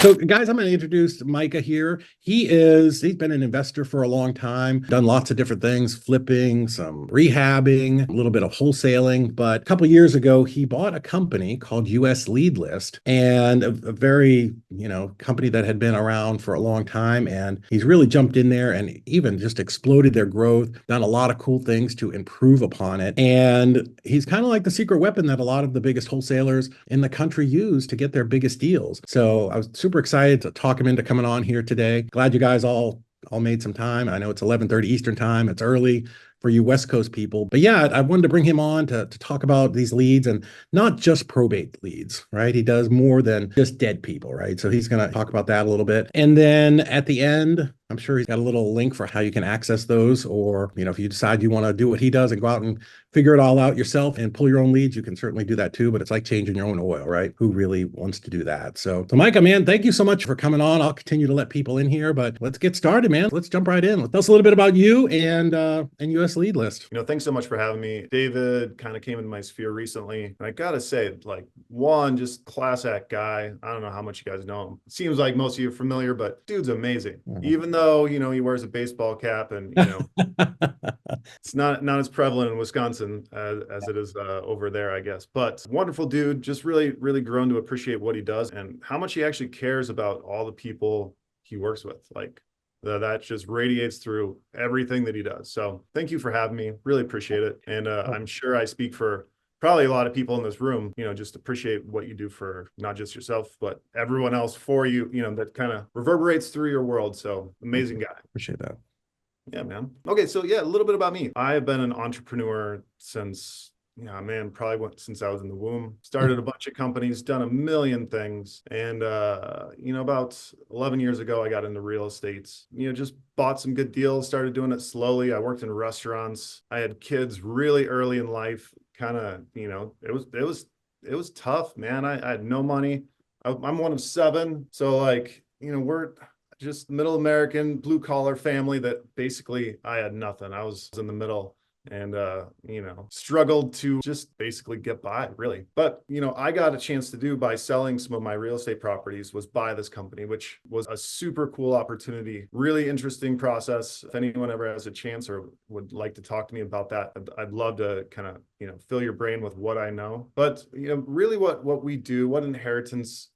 So guys, I'm going to introduce Micah here. He's been an investor for a long time, done lots of different things, flipping, some rehabbing, a little bit of wholesaling. But a couple of years ago, he bought a company called US Lead List, and a very, company that had been around for a long time. And he's really jumped in there and even just exploded their growth, done a lot of cool things to improve upon it. And he's kind of like the secret weapon that a lot of the biggest wholesalers in the country use to get their biggest deals. So I was super excited to talk him into coming on here today. Glad you guys all made some time. I know it's 11:30 Eastern time. It's early for you West Coast people. But yeah, I wanted to bring him on to talk about these leads, and not just probate leads, right? He does more than just dead people, right? So he's going to talk about that a little bit. And then at the end, I'm sure he's got a little link for how you can access those, or, if you decide you want to do what he does and go out and figure it all out yourself and pull your own leads, you can certainly do that too. But it's like changing your own oil, right? Who really wants to do that? So Micah, man, thank you so much for coming on. I'll continue to let people in here, but let's get started, man. Let's jump right in. Tell us a little bit about you and US Lead List. Thanks so much for having me. David kind of came into my sphere recently. And I got to say, one, just class act guy. I don't know how much you guys know him. It seems like most of you are familiar, but dude's amazing. Mm-hmm. Even though, he wears a baseball cap and, it's not as prevalent in Wisconsin as it is over there, I guess. But wonderful dude, just really, really grown to appreciate what he does and how much he actually cares about all the people he works with. That just radiates through everything that he does. So thank you for having me. Really appreciate it. And I'm sure I speak for probably a lot of people in this room, just appreciate what you do for not just yourself, but everyone else for you, that kind of reverberates through your world. So amazing guy. Appreciate that. Yeah, man. Okay. So yeah, a little bit about me. I have been an entrepreneur since probably since I was in the womb. Started a bunch of companies, done a million things. And, about 11 years ago, I got into real estate, just bought some good deals, started doing it slowly. I worked in restaurants. I had kids really early in life, kind of, it was tough, man. I had no money. I'm one of seven. So we're just middle American blue collar family that basically I had nothing. I was in the middle and struggled to just basically get by, really. But I got a chance to do by selling some of my real estate properties was buy this company, which was a super cool opportunity, really interesting process. If anyone ever has a chance or would like to talk to me about that, I'd love to kind of fill your brain with what I know. But really what we do, what inheritance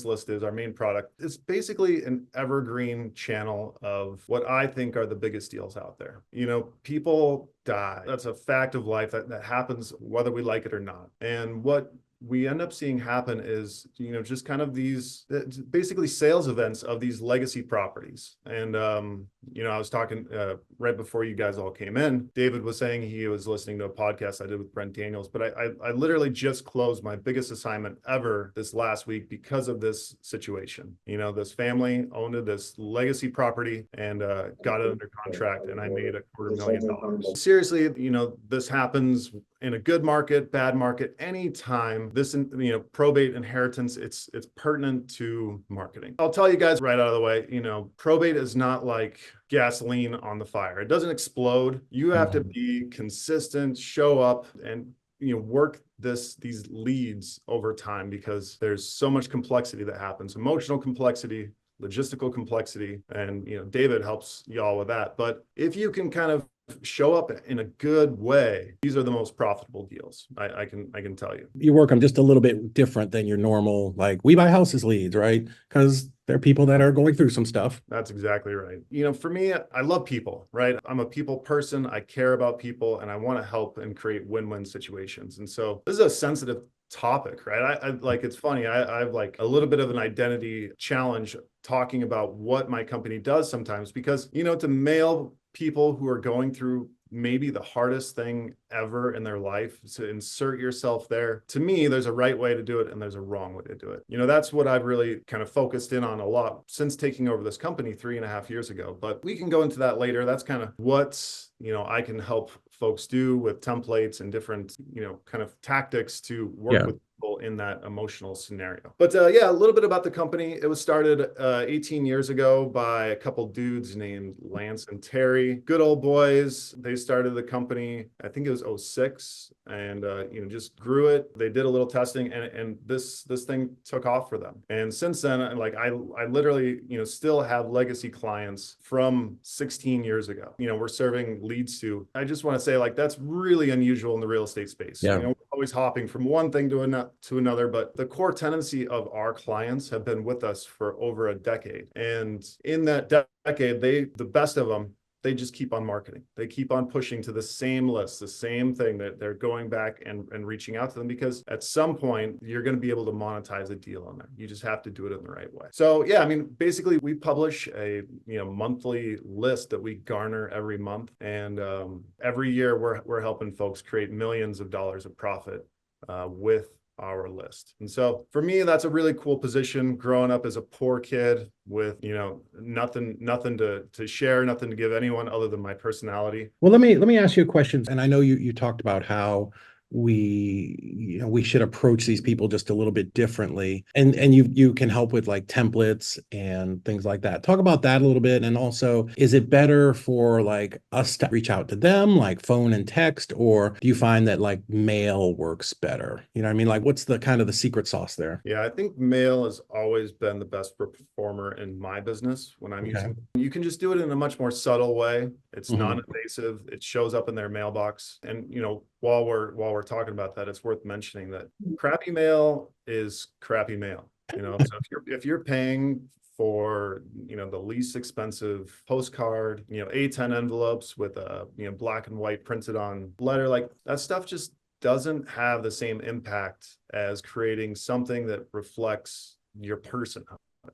list is, our main product, is basically an evergreen channel of what I think are the biggest deals out there. People die. That's a fact of life that happens whether we like it or not. And what we end up seeing happen is, just kind of these basically sales events of these legacy properties. And, I was talking right before you guys all came in, David was saying he was listening to a podcast I did with Brent Daniels, but I literally just closed my biggest assignment ever this last week because of this situation. This family owned this legacy property and got it under contract, and I made $250,000. Seriously, this happens in a good market, bad market, anytime. This, probate inheritance, it's pertinent to marketing. I'll tell you guys right out of the way, probate is not like gasoline on the fire. It doesn't explode. You have to be consistent, show up, and work these leads over time, because there's so much complexity that happens, emotional complexity, logistical complexity, and David helps y'all with that. But if you can kind of show up in a good way, these are the most profitable deals. I can tell you. You work them just a little bit different than your normal, like we buy houses leads, right? Because they're people that are going through some stuff. That's exactly right. For me, I love people, right? I'm a people person. I care about people, and I want to help and create win-win situations. And so this is a sensitive topic, right? It's funny. I have a little bit of an identity challenge talking about what my company does sometimes, because, to mail people who are going through maybe the hardest thing ever in their life, to insert yourself there. To me, there's a right way to do it and there's a wrong way to do it. That's what I've really kind of focused in on a lot since taking over this company 3.5 years ago. But we can go into that later. That's kind of what, I can help folks do with templates and different, kind of tactics to work with people in that emotional scenario. But yeah, a little bit about the company. It was started 18 years ago by a couple dudes named Lance and Terry. Good old boys. They started the company, I think it was '06, and just grew it. They did a little testing, and this thing took off for them. And since then, like I literally still have legacy clients from 16 years ago. We're serving leads to. I just want to say, like, that's really unusual in the real estate space. Yeah. We're always hopping from one thing to another, but the core tendency of our clients have been with us for over a decade. And in that decade, the best of them, they just keep on marketing. They keep on pushing to the same list, the same thing, that they're going back and reaching out to them, because at some point you're going to be able to monetize a deal on there. You just have to do it in the right way. So yeah, I mean, basically we publish a monthly list that we garner every month, and every year we're helping folks create millions of dollars of profit with our list. And so for me, that's a really cool position, growing up as a poor kid with, nothing to share, nothing to give anyone other than my personality. Well, let me ask you a question. And I know you talked about how we should approach these people just a little bit differently, and you can help with like templates and things like that. Talk about that a little bit. And also, is it better for like us to reach out to them like phone and text, or do you find that like mail works better? You know what I mean? Like, what's the kind of the secret sauce there? Yeah, I think mail has always been the best performer in my business when I'm using. You can just do it in a much more subtle way. It's non-invasive. It shows up in their mailbox. And while we're talking about that, it's worth mentioning that crappy mail is crappy mail. So if you're paying for the least expensive postcard, A10 envelopes with a black and white printed on letter, like that stuff just doesn't have the same impact as creating something that reflects your person.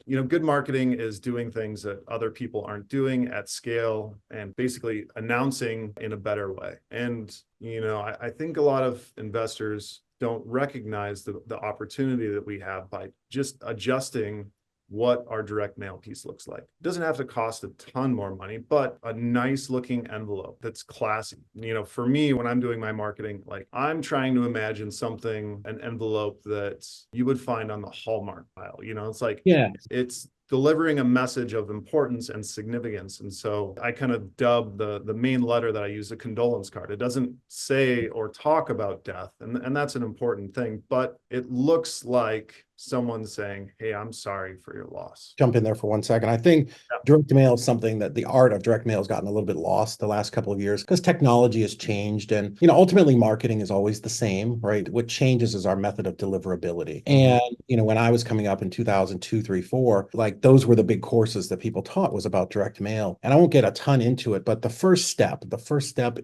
Good marketing is doing things that other people aren't doing at scale and basically announcing in a better way. And, I think a lot of investors don't recognize the opportunity that we have by just adjusting what our direct mail piece looks like. It doesn't have to cost a ton more money, but a nice looking envelope that's classy. For me, when I'm doing my marketing, like I'm trying to imagine an envelope that you would find on the Hallmark pile. It's like, Yeah. it's delivering a message of importance and significance. And so I kind of dub the main letter that I use a condolence card. It doesn't say or talk about death, and that's an important thing, but it looks like someone saying, hey, I'm sorry for your loss. Jump in there for 1 second. I think direct mail is something that the art of direct mail has gotten a little bit lost the last couple of years because technology has changed. And, ultimately marketing is always the same, right? What changes is our method of deliverability. And, when I was coming up in 2002, 3, 4, like those were the big courses that people taught was about direct mail. And I won't get a ton into it, but the first step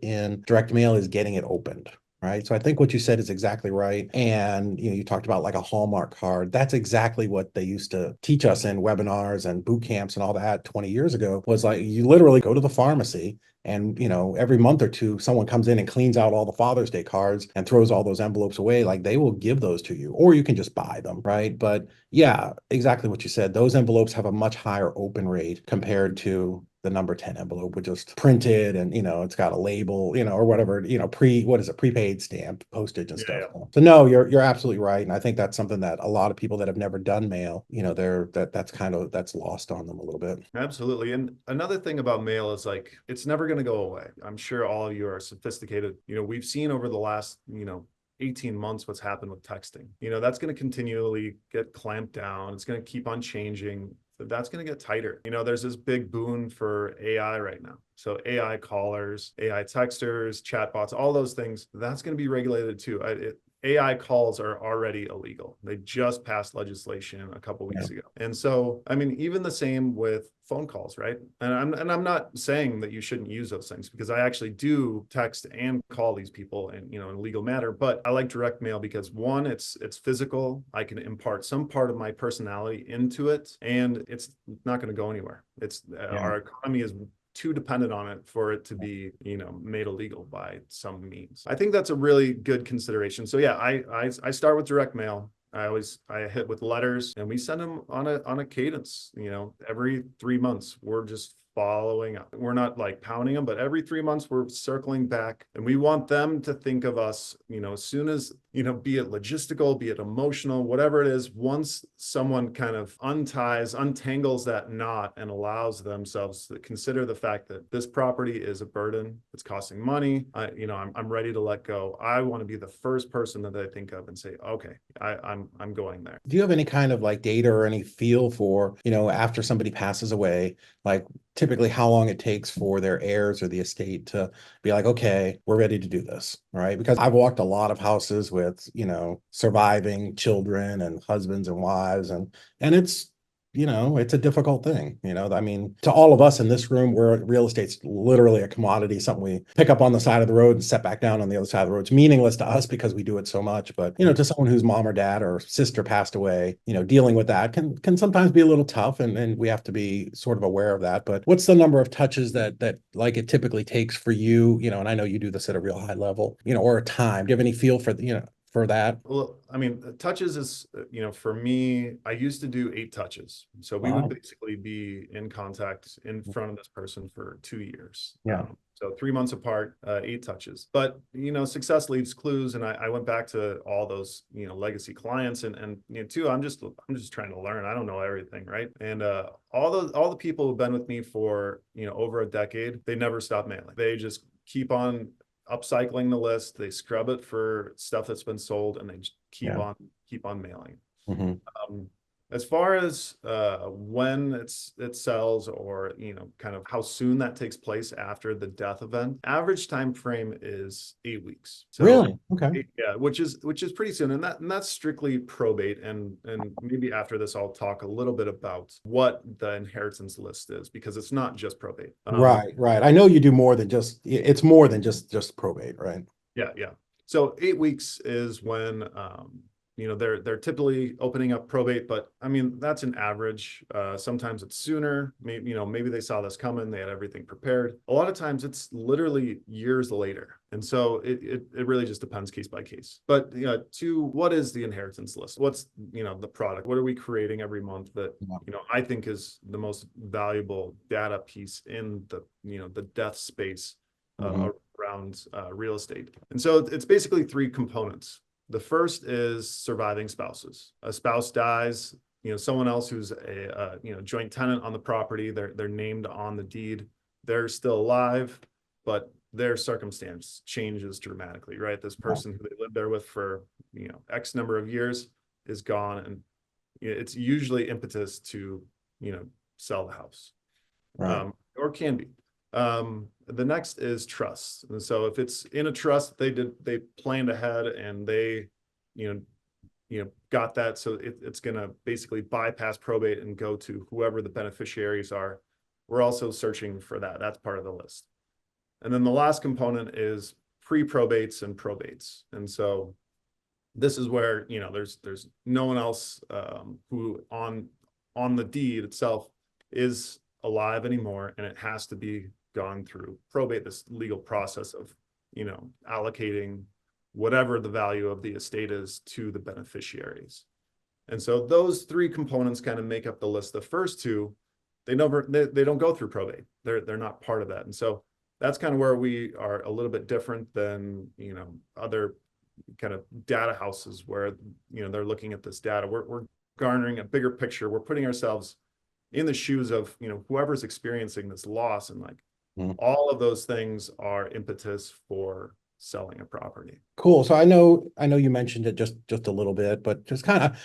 in direct mail is getting it opened. Right. So I think what you said is exactly right. And, you talked about like a Hallmark card. That's exactly what they used to teach us in webinars and boot camps and all that 20 years ago, was like you literally go to the pharmacy and, every month or two, someone comes in and cleans out all the Father's Day cards and throws all those envelopes away. Like they will give those to you, or you can just buy them. Right. But yeah, exactly what you said. Those envelopes have a much higher open rate compared to the number 10 envelope, with just printed and, it's got a label, or whatever, prepaid stamp, postage and stuff. Yeah. So no, you're absolutely right. And I think that's something that a lot of people that have never done mail, that's lost on them a little bit. Absolutely. And another thing about mail is like, it's never going to go away. I'm sure all of you are sophisticated. We've seen over the last, 18 months what's happened with texting. That's going to continually get clamped down. It's going to keep on changing. That's going to get tighter. There's this big boon for AI right now. So AI callers, AI texters, chatbots, all those things, that's going to be regulated too. AI calls are already illegal. They just passed legislation a couple weeks ago. And so, I mean, even the same with phone calls, right? And I'm not saying that you shouldn't use those things, because I actually do text and call these people in a legal manner, but I like direct mail because one, it's physical. I can impart some part of my personality into it, and it's not going to go anywhere. Our economy is too dependent on it for it to be, made illegal by some means. I think that's a really good consideration. So yeah, I start with direct mail. I hit with letters, and we send them on a cadence, every 3 months. We're just following up. We're not like pounding them, but every 3 months we're circling back, and we want them to think of us, as soon as, be it logistical, be it emotional, whatever it is, once someone kind of untangles that knot and allows themselves to consider the fact that this property is a burden, it's costing money, I'm ready to let go. I want to be the first person that they think of and say, okay, I'm going there. Do you have any kind of like data or any feel for, after somebody passes away, like typically how long it takes for their heirs or the estate to be like, okay, we're ready to do this, right? Because I've walked a lot of houses with, surviving children and husbands and wives, and it's, it's a difficult thing. I mean, to all of us in this room, where real estate's literally a commodity, something we pick up on the side of the road and set back down on the other side of the road. It's meaningless to us because we do it so much. But, to someone whose mom or dad or sister passed away, dealing with that can sometimes be a little tough. And we have to be sort of aware of that. But what's the number of touches that like it typically takes for you, and I know you do this at a real high level, or a time. Do you have any feel for, for that? Well, I mean, touches is, for me, I used to do 8 touches. So we would basically be in contact in front of this person for 2 years. Yeah. So 3 months apart, 8 touches. But, success leaves clues. And I went back to all those, legacy clients and too, I'm just trying to learn. I don't know everything, right? And all the people who've been with me for, over a decade, they never stop mailing. They just keep on upcycling the list. They scrub it for stuff that's been sold, and they just keep on mailing. As far as when it sells, or kind of how soon that takes place after the death event, average time frame is 8 weeks. So, really? Okay. yeah, which is pretty soon, and that's strictly probate. And maybe after this, I'll talk a little bit about what the inheritance list is, because it's not just probate. Right. I know you do more than it's more than just probate, right? Yeah. So 8 weeks is when they're typically opening up probate, but I mean, that's an average. Sometimes it's sooner. Maybe they saw this coming, they had everything prepared. A lot of times it's literally years later. And so it really just depends case by case. But to what is the inheritance list? What's the product? What are we creating every month that I think is the most valuable data piece in the death space around real estate? And so it's basically 3 components. The first is surviving spouses. A spouse dies, someone else who's a joint tenant on the property, they're named on the deed, they're still alive, but their circumstance changes dramatically, right? This person who they lived there with for X number of years is gone, and it's usually impetus to sell the house, or can be. The next is trust. And so if it's in a trust, they planned ahead, and they, got that. So it's going to basically bypass probate and go to whoever the beneficiaries are. We're also searching for that. That's part of the list. And then the last component is pre-probates and probates. And so this is where, there's no one else who on the deed itself is alive anymore, and it has to be gone through probate, this legal process of allocating whatever the value of the estate is to the beneficiaries. And so those 3 components kind of make up the list. The first 2, they don't go through probate. They're not part of that. And so that's kind of where we are a little bit different than other kind of data houses, where they're looking at this data. We're garnering a bigger picture. We're putting ourselves in the shoes of whoever's experiencing this loss, and like all of those things are impetus for selling a property. Cool. So I know you mentioned it just a little bit, but just kind of,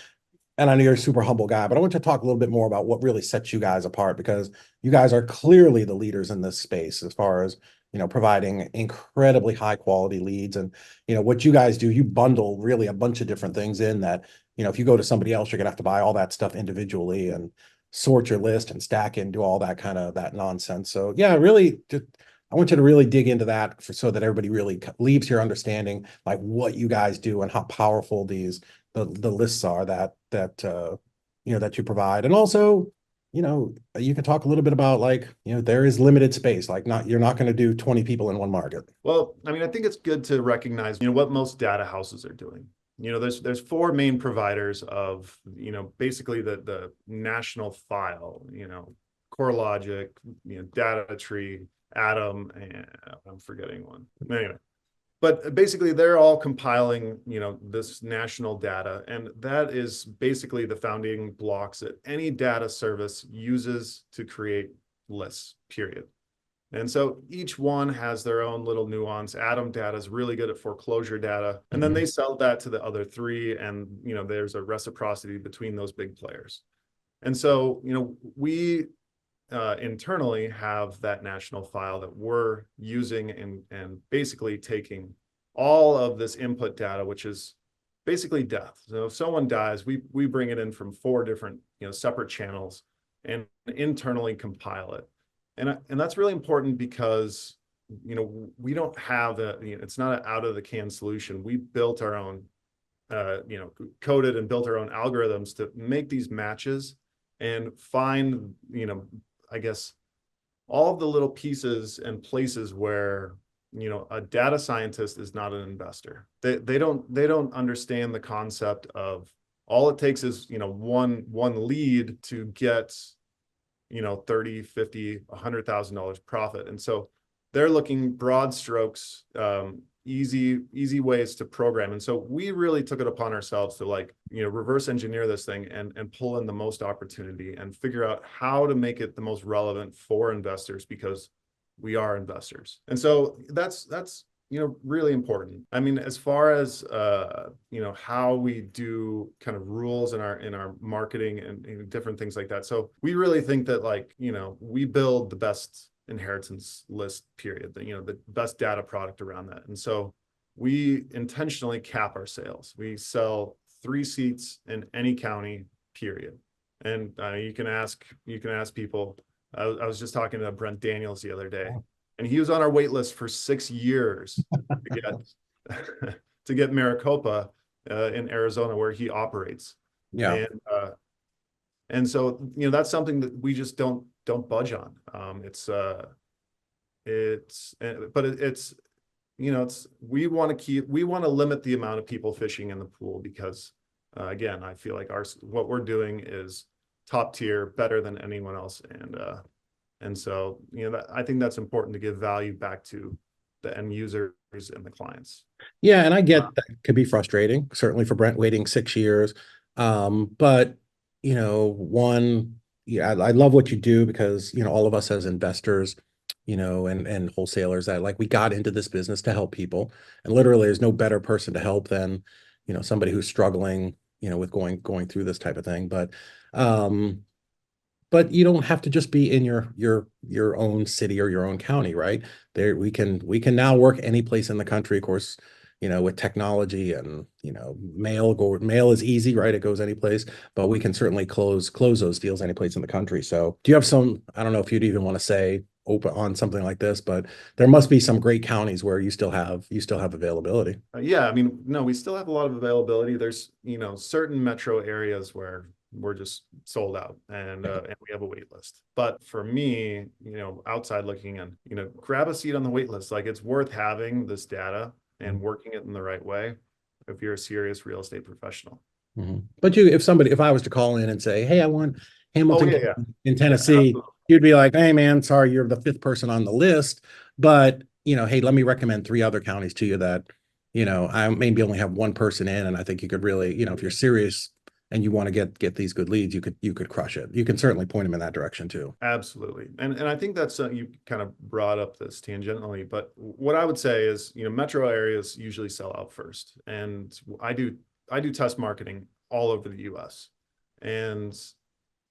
and I know you're a super humble guy, but I want you to talk a little bit more about what really sets you guys apart, because you guys are clearly the leaders in this space as far as providing incredibly high quality leads. And what you guys do, you bundle really a bunch of different things in that if you go to somebody else, you're gonna have to buy all that stuff individually and sort your list and stack it and do all that kind of that nonsense. So yeah, really, I want you to really dig into that so that everybody really leaves here understanding like what you guys do and how powerful the lists are that you provide. And also, you can talk a little bit about like, there is limited space, like you're not going to do 20 people in one market. Well, I mean, I think it's good to recognize, what most data houses are doing. There's 4 main providers of, basically the national file, CoreLogic, Data Tree, Atom, and I'm forgetting one. Anyway, but basically they're all compiling, this national data, and that is basically the founding blocks that any data service uses to create lists, period. And so each one has their own little nuance. Atom Data is really good at foreclosure data, and then they sell that to the other three, and there's a reciprocity between those big players. And so we internally have that national file that we're using and basically taking all of this input data, which is basically death. So if someone dies, we bring it in from 4 different separate channels and internally compile it. And that's really important because we don't have it's not an out of the can solution. We built our own coded and built our own algorithms to make these matches and find I guess all of the little pieces and places where a data scientist is not an investor. They don't understand the concept of all it takes is one lead to get 30, 50, $100,000 profit. And so they're looking broad strokes, easy ways to program. And so we really took it upon ourselves to reverse engineer this thing and pull in the most opportunity and figure out how to make it the most relevant for investors, because we are investors. And so that's really important. I mean, as far as how we do kind of rules in our marketing and different things like that. So we really think that we build the best inheritance list, period, the best data product around that. And so we intentionally cap our sales. We sell 3 seats in any county, period. And you can ask people. I was just talking to Brent Daniels the other day, and he was on our wait list for 6 years to get Maricopa in Arizona, where he operates. Yeah. And so that's something that we just don't budge on. We want to limit the amount of people fishing in the pool, because again, I feel like what we're doing is top tier, better than anyone else. And so, I think that's important to give value back to the end users and the clients. Yeah. And I get that could be frustrating, certainly for Brent waiting 6 years. But, I love what you do, because, all of us as investors, and wholesalers, that we got into this business to help people. And literally there's no better person to help than, somebody who's struggling, with going through this type of thing. But you don't have to just be in your own city or your own county, right? We can now work any place in the country, of course, with technology, and mail is easy, right? It goes any place, but we can certainly close those deals any place in the country. So do you have some, I don't know if you'd even want to say open on something like this, but there must be some great counties where you still have availability. Yeah, I mean, no, we still have a lot of availability. There's certain metro areas where we're just sold out, and we have a wait list. But for me, outside looking in, grab a seat on the wait list. It's worth having this data and working it in the right way if you're a serious real estate professional. But if I was to call in and say, hey, I want Hamilton in Tennessee, Yeah, you'd be like, hey man, sorry, you're the 5th person on the list, but hey, let me recommend 3 other counties to you that I maybe only have 1 person in, and I think you could really, if you're serious and you want to get these good leads, you could crush it. You can certainly point them in that direction too. Absolutely. And I think that's you kind of brought up this tangentially, but what I would say is, metro areas usually sell out first. And I do test marketing all over the US. And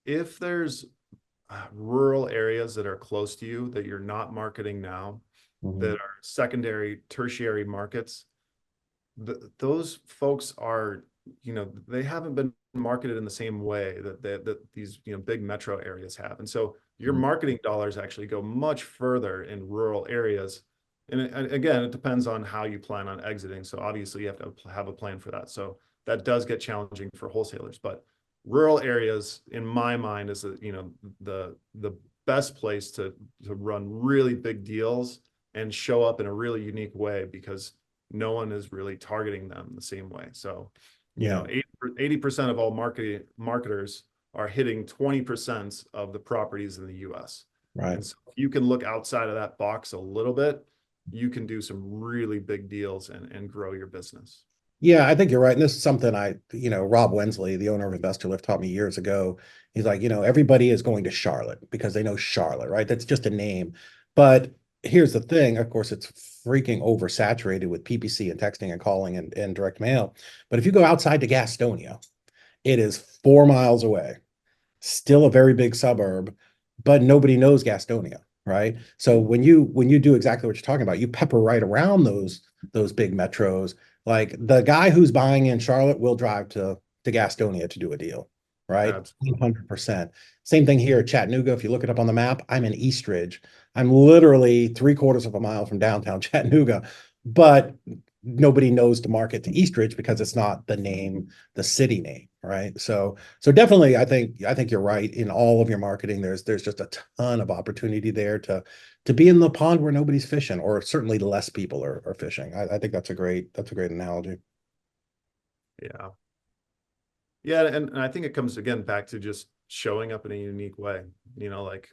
if there's rural areas that are close to you that you're not marketing now, that are secondary, tertiary markets, those folks are, they haven't been marketed in the same way that these big metro areas have. And so your marketing dollars actually go much further in rural areas. And again, it depends on how you plan on exiting. So obviously you have to have a plan for that. So that does get challenging for wholesalers, but rural areas, in my mind, is the best place to run really big deals and show up in a really unique way, because no one is really targeting them the same way. So 80% of all marketers are hitting 20% of the properties in the US. Right. And so if you can look outside of that box a little bit, you can do some really big deals and grow your business. Yeah, I think you're right. And this is something Rob Wensley, the owner of InvestorLift, taught me years ago. He's like, everybody is going to Charlotte because they know Charlotte, right? That's just a name. But here's the thing, of course, it's freaking oversaturated with PPC and texting and calling and direct mail. But if you go outside to Gastonia, it is 4 miles away, still a very big suburb, but nobody knows Gastonia, right? So when you do exactly what you're talking about, you pepper right around those big metros. Like the guy who's buying in Charlotte will drive to Gastonia to do a deal, right? Absolutely. 100%. Same thing here, Chattanooga. If you look it up on the map, I'm in Eastridge. I'm literally 3/4 of a mile from downtown Chattanooga, but nobody knows to market to Eastridge because it's not the city name, right? So definitely, I think you're right. In all of your marketing, there's just a ton of opportunity there to be in the pond where nobody's fishing, or certainly less people are fishing. I think that's a great analogy. Yeah. Yeah, and I think it comes again back to just showing up in a unique way. Like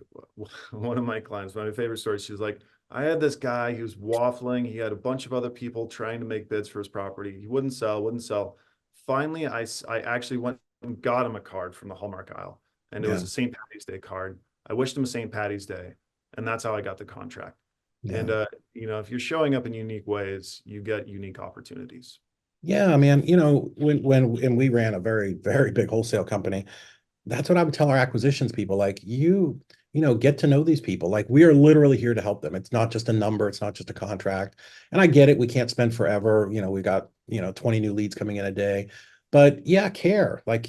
one of my clients, one of my favorite stories, she's like, I had this guy, he was waffling. He had a bunch of other people trying to make bids for his property. He wouldn't sell, wouldn't sell. Finally, I actually went and got him a card from the Hallmark aisle, and it was Yeah, a St. Patty's Day card. I wished him a St. Patty's Day, and that's how I got the contract. And yeah. if you're showing up in unique ways, you get unique opportunities. Yeah, man. When we ran a very, very big wholesale company, that's what I would tell our acquisitions people. Like get to know these people. Like we are literally here to help them. It's not just a number, it's not just a contract. And I get it, we can't spend forever. We got, 20 new leads coming in a day. But yeah, care. Like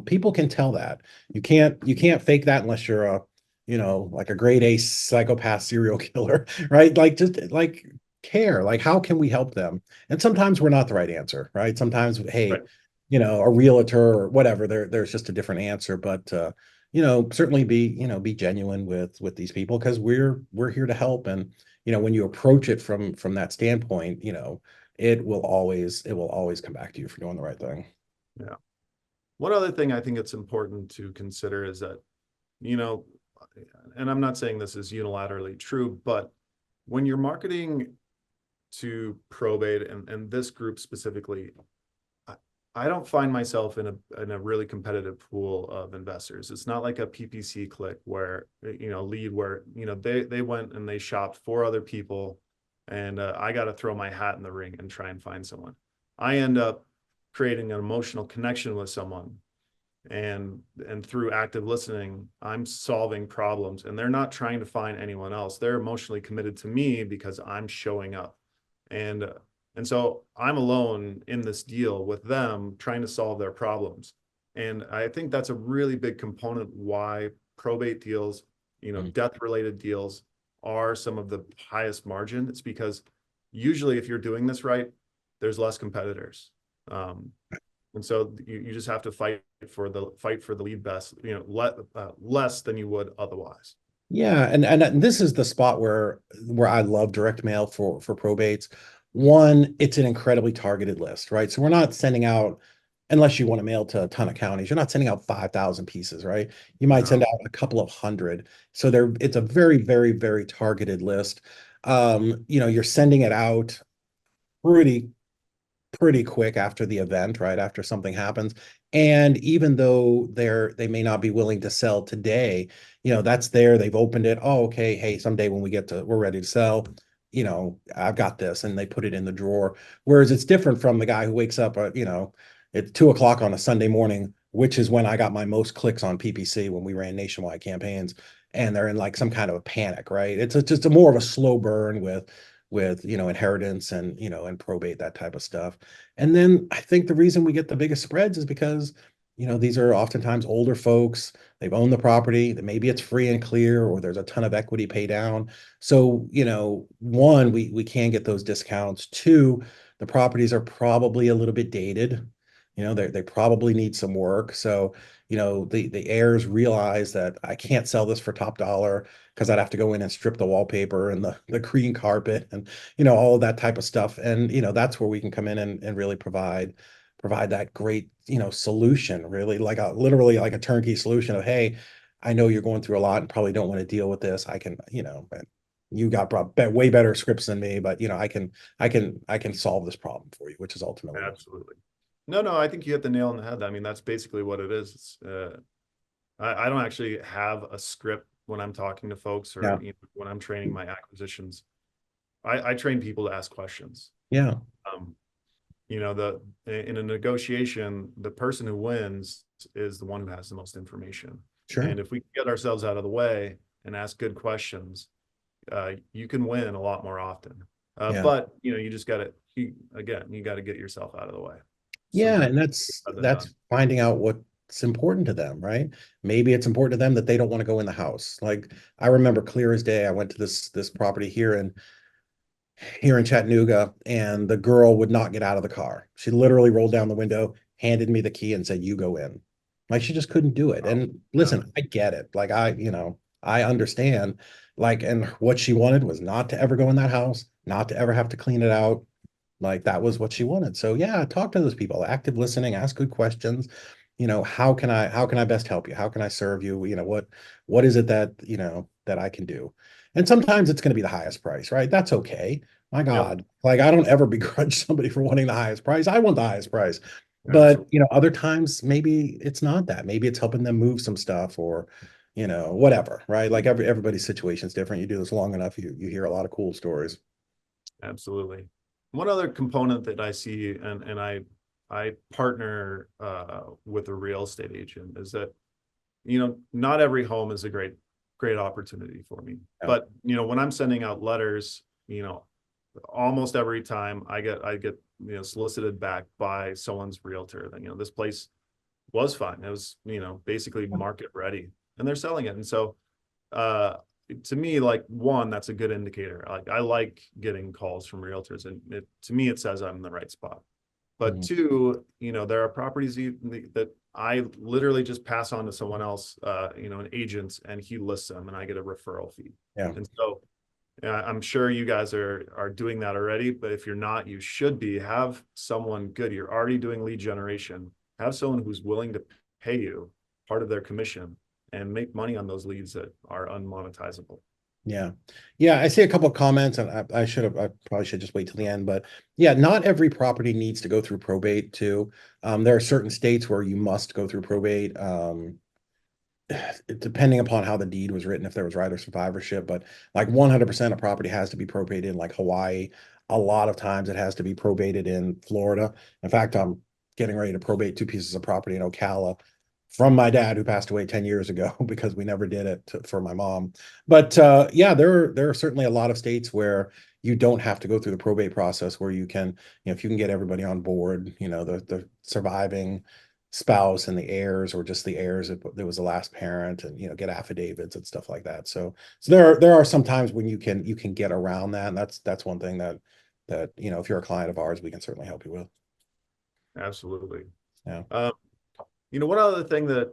people can tell that. You can't fake that unless you're like a grade A psychopath serial killer, right? Like just like care. Like how can we help them? And sometimes we're not the right answer, right? Sometimes, hey, Right. a realtor or whatever, there's just a different answer. But certainly be genuine with these people because we're here to help. And when you approach it from that standpoint, it will always come back to you for doing the right thing. Yeah. One other thing I think it's important to consider is that, you know, and I'm not saying this is unilaterally true, but when you're marketing to probate and this group specifically, I don't find myself in a really competitive pool of investors. It's not like a PPC click where, lead where, they went and they shopped for other people and I got to throw my hat in the ring and try and find someone. I end up creating an emotional connection with someone and through active listening, I'm solving problems and they're not trying to find anyone else. They're emotionally committed to me because I'm showing up. And and so I'm alone in this deal with them trying to solve their problems. And I think that's a really big component why probate deals, Mm. death related deals are some of the highest margin. It's because usually if you're doing this right, there's less competitors. And so you just have to fight for the lead best, less than you would otherwise. Yeah, and this is the spot where I love direct mail for probates. One, it's an incredibly targeted list, right? So we're not sending out, unless you want to mail to a ton of counties, you're not sending out 5,000 pieces, right? You might send No. out a couple of hundred. So it's a very, very, very targeted list. You're sending it out pretty pretty quick after the event, right? After something happens. And even though they may not be willing to sell today, that's there. They've opened it. Oh, okay. Hey, someday when we're ready to sell, I've got this, and they put it in the drawer. Whereas it's different from the guy who wakes up at 2 o'clock on a Sunday morning, which is when I got my most clicks on PPC when we ran nationwide campaigns, and they're in like some kind of a panic, right? It's just a more of a slow burn with inheritance and probate, that type of stuff. And then I think the reason we get the biggest spreads is because these are oftentimes older folks. They've owned the property, that maybe it's free and clear, or there's a ton of equity pay down. So one, we can get those discounts. Two, the properties are probably a little bit dated. They probably need some work. So the heirs realize that I can't sell this for top dollar because I'd have to go in and strip the wallpaper and the green carpet and all of that type of stuff. And that's where we can come in and really provide provide that great, solution, really, like literally like a turnkey solution of, hey, I know you're going through a lot and probably don't want to deal with this. I can, and you got way better scripts than me, but I can solve this problem for you, which is ultimately Absolutely. No, I think you hit the nail on the head. I mean, that's basically what it is. I don't actually have a script when I'm talking to folks, or yeah, when I'm training my acquisitions. I train people to ask questions. yeah, Um, in a negotiation, the person who wins is the one who has the most information. sure, And if we get ourselves out of the way and ask good questions, you can win a lot more often. yeah. But you just got to, you got to get yourself out of the way. Yeah, Sometimes and rather than done. that's finding out what's important to them, right? Maybe it's important to them that they don't want to go in the house. Like I remember clear as day, I went to this property here in Chattanooga, and the girl would not get out of the car. She literally rolled down the window, handed me the key, and said, "You go in." Like she just couldn't do it. Oh, And yeah, listen, I get it. Like I understand. Like, and what she wanted was not to ever go in that house, not to ever have to clean it out. Like that was what she wanted. So yeah, talk to those people, active listening, ask good questions. How can I best help you? How can I serve you? What is it that I can do? And sometimes it's going to be the highest price, right? That's okay. My yep, God, like I don't ever begrudge somebody for wanting the highest price. I want the highest price. But absolutely, other times maybe it's not that. Maybe it's helping them move some stuff or whatever, right? Like everybody's situation is different. You do this long enough, you hear a lot of cool stories. absolutely. One other component that I see, and I partner with a real estate agent, is that not every home is a great opportunity for me. Yeah. But when I'm sending out letters, almost every time I get solicited back by someone's realtor that this place was fine. It was basically market ready, and they're selling it. And so uh to me, like, one, that's a good indicator. Like, I like getting calls from realtors, and to me it says I'm in the right spot. But Mhm. two, there are properties that I literally just pass on to someone else, an agent, and he lists them, and I get a referral fee. Yeah. And so I'm sure you guys are doing that already, but if you're not, you should be. Have someone good. You're already doing lead generation. Have someone who's willing to pay you part of their commission and make money on those leads that are unmonetizable. Yeah. Yeah. I see a couple of comments, and I probably should just wait till the end, but yeah, not every property needs to go through probate too. There are certain states where you must go through probate. Depending upon how the deed was written, if there was right or survivorship, but like 100% of property has to be probated in like Hawaii. A lot of times it has to be probated in Florida. In fact, I'm getting ready to probate two pieces of property in Ocala from my dad who passed away 10 years ago because we never did it for my mom. But yeah, there are certainly a lot of states where you don't have to go through the probate process, where you can, if you can get everybody on board, the surviving spouse and the heirs, or just the heirs if there was the last parent, and get affidavits and stuff like that. So there are some times when you can get around that, and that's one thing that if you're a client of ours, we can certainly help you with. Absolutely. Yeah. Um, one other thing that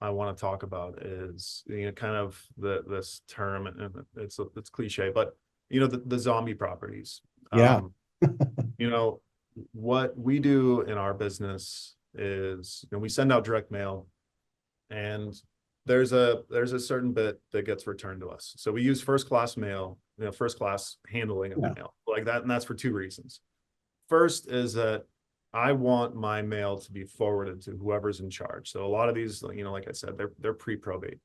I want to talk about is kind of this term, and it's cliche, but the zombie properties. Yeah. Um, you know what we do in our business is we send out direct mail, and there's a certain bit that gets returned to us. So we use first class mail, first class handling of Yeah. mail like that, and that's for two reasons. First is that I want my mail to be forwarded to whoever's in charge. So a lot of these, like I said, they're pre-probate.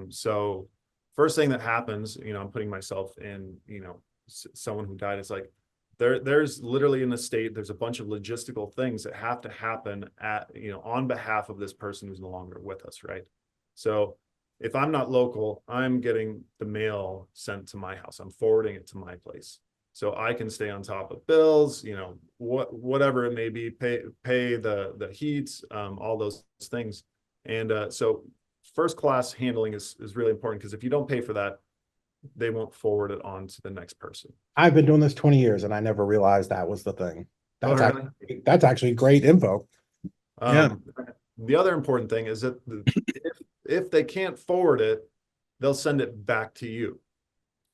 So first thing that happens, I'm putting myself in, someone who died. It's like there's literally an estate. There's a bunch of logistical things that have to happen on behalf of this person who's no longer with us, right? So if I'm not local, I'm getting the mail sent to my house. I'm forwarding it to my place, so I can stay on top of bills, whatever it may be, pay the heat, all those things. And so first class handling is really important, because if you don't pay for that, they won't forward it on to the next person. I've been doing this 20 years and I never realized that was the thing. Oh, That's really? actually great info. Yeah. Um, the other important thing is that if they can't forward it, they'll send it back to you.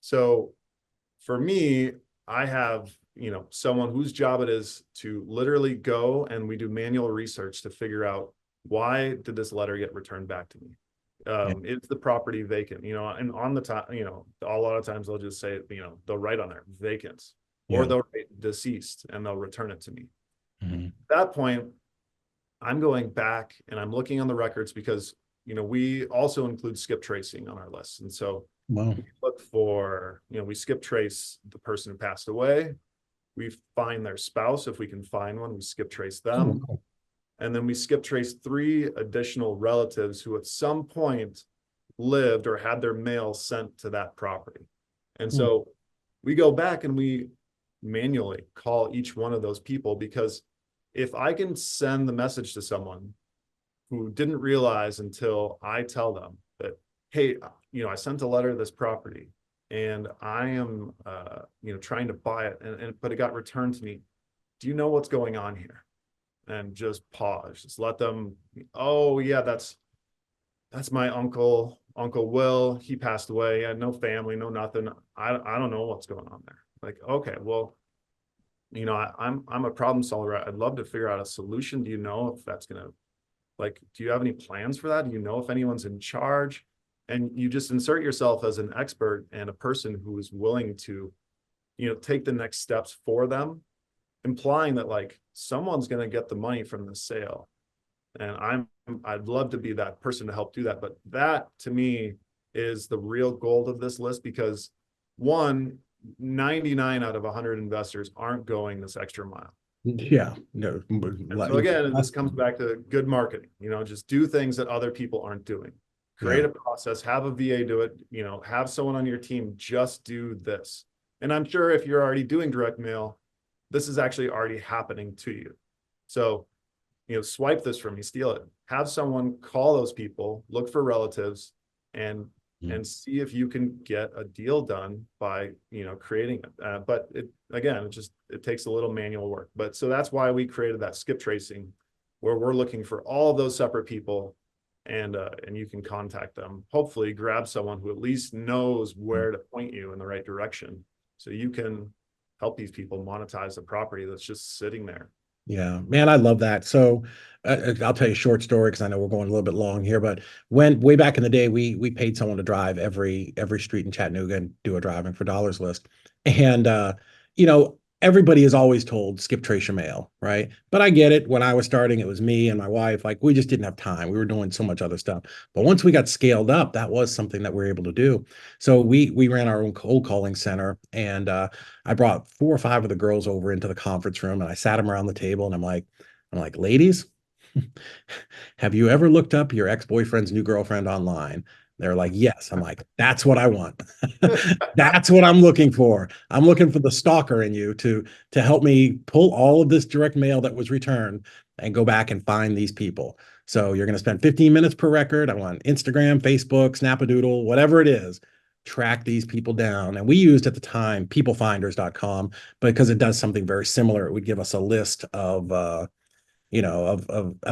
So for me, I have someone whose job it is to literally go and we do manual research to figure out, why did this letter get returned back to me? Is the property vacant? And on the top, a lot of times they'll just say, they'll write on there vacant, or they'll write deceased and they'll return it to me. Mm-hmm. At that point, I'm going back and I'm looking on the records, because we also include skip tracing on our list. And so Wow. we look for, we skip trace the person who passed away. We find their spouse. If we can find one, we skip trace them. Oh, cool. And then we skip trace 3 additional relatives who at some point lived or had their mail sent to that property. And so we go back and we manually call each one of those people, because if I can send the message to someone who didn't realize until I tell them that, hey, I sent a letter to this property and I am, trying to buy it, but it got returned to me. Do you know what's going on here? And just pause, just let them, oh yeah, that's my uncle Will. He passed away. He had no family, no nothing. I don't know what's going on there. Like, okay, well, I'm a problem solver. I'd love to figure out a solution. Do you know if that's gonna, do you have any plans for that? Do you know if anyone's in charge? And you just insert yourself as an expert and a person who is willing to, take the next steps for them, implying that someone's going to get the money from the sale. And I'd love to be that person to help do that. But that to me is the real gold of this list, because 99 out of 100 investors aren't going this extra mile. Yeah. No. So again, this comes back to good marketing, just do things that other people aren't doing. Create a process, have a VA do it, have someone on your team just do this. And I'm sure if you're already doing direct mail, this is actually already happening to you. So, swipe this from me, steal it. Have someone call those people, look for relatives, and see if you can get a deal done by, creating it. But it takes a little manual work. But so that's why we created that skip tracing, where we're looking for all of those separate people, and you can contact them. Hopefully, grab someone who at least knows where to point you in the right direction, so you can help these people monetize the property that's just sitting there. Yeah, man, I love that. So I'll tell you a short story, because I know we're going a little bit long here, but when way back in the day, we paid someone to drive every street in Chattanooga and do a driving for dollars list. And everybody is always told skip trace your mail, right? But I get it. When I was starting, it was me and my wife. We just didn't have time. We were doing so much other stuff. But once we got scaled up, that was something that we were able to do. So we ran our own cold calling center, and I brought 4 or 5 of the girls over into the conference room, and I sat them around the table, and I'm like, ladies, have you ever looked up your ex-boyfriend's new girlfriend online? They're like, yes. I'm like, that's what I want. That's what I'm looking for. I'm looking for the stalker in you to help me pull all of this direct mail that was returned and go back and find these people. So you're going to spend 15 minutes per record. I want Instagram, Facebook, Snapadoodle, whatever it is. Track these people down. And we used at the time peoplefinders.com, because it does something very similar. It would give us a list of of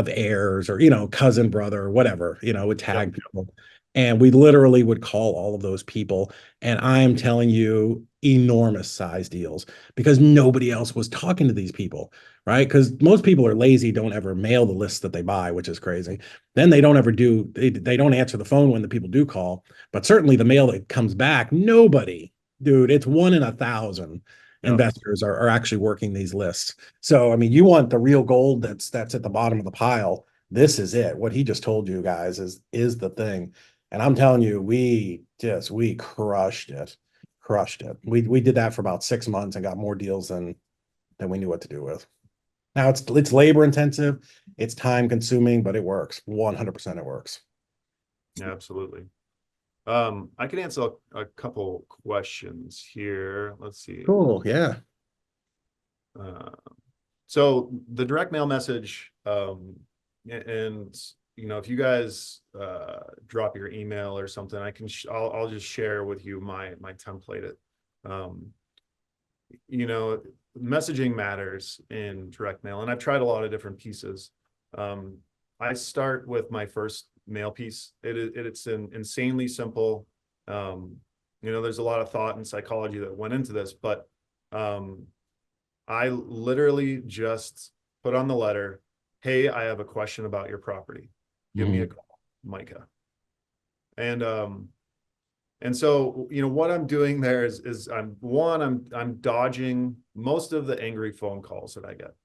heirs, or cousin, brother, whatever, would tag people. And we literally would call all of those people. And I'm telling you, enormous size deals, because nobody else was talking to these people, right? Because most people are lazy, don't ever mail the lists that they buy, which is crazy. Then they don't ever they don't answer the phone when the people do call. But certainly the mail that comes back, nobody, dude, it's 1 in 1,000 investors are actually working these lists. So, I mean, you want the real gold that's at the bottom of the pile. This is it. What he just told you guys is the thing. And I'm telling you, we crushed it. Crushed it. We did that for about 6 months and got more deals than we knew what to do with. Now it's labor intensive, it's time consuming, but it works. 100% it works. Yeah, absolutely. I can answer a couple questions here. Let's see. Cool. Yeah. So the direct mail message, and if you guys drop your email or something, I'll just share with you my template. Messaging matters in direct mail, and I've tried a lot of different pieces. I start with my first mail piece. It's insanely simple. There's a lot of thought and psychology that went into this, but I literally just put on the letter, hey, I have a question about your property. Give me a call, Micah. And so, what I'm doing there is I'm dodging most of the angry phone calls that I get.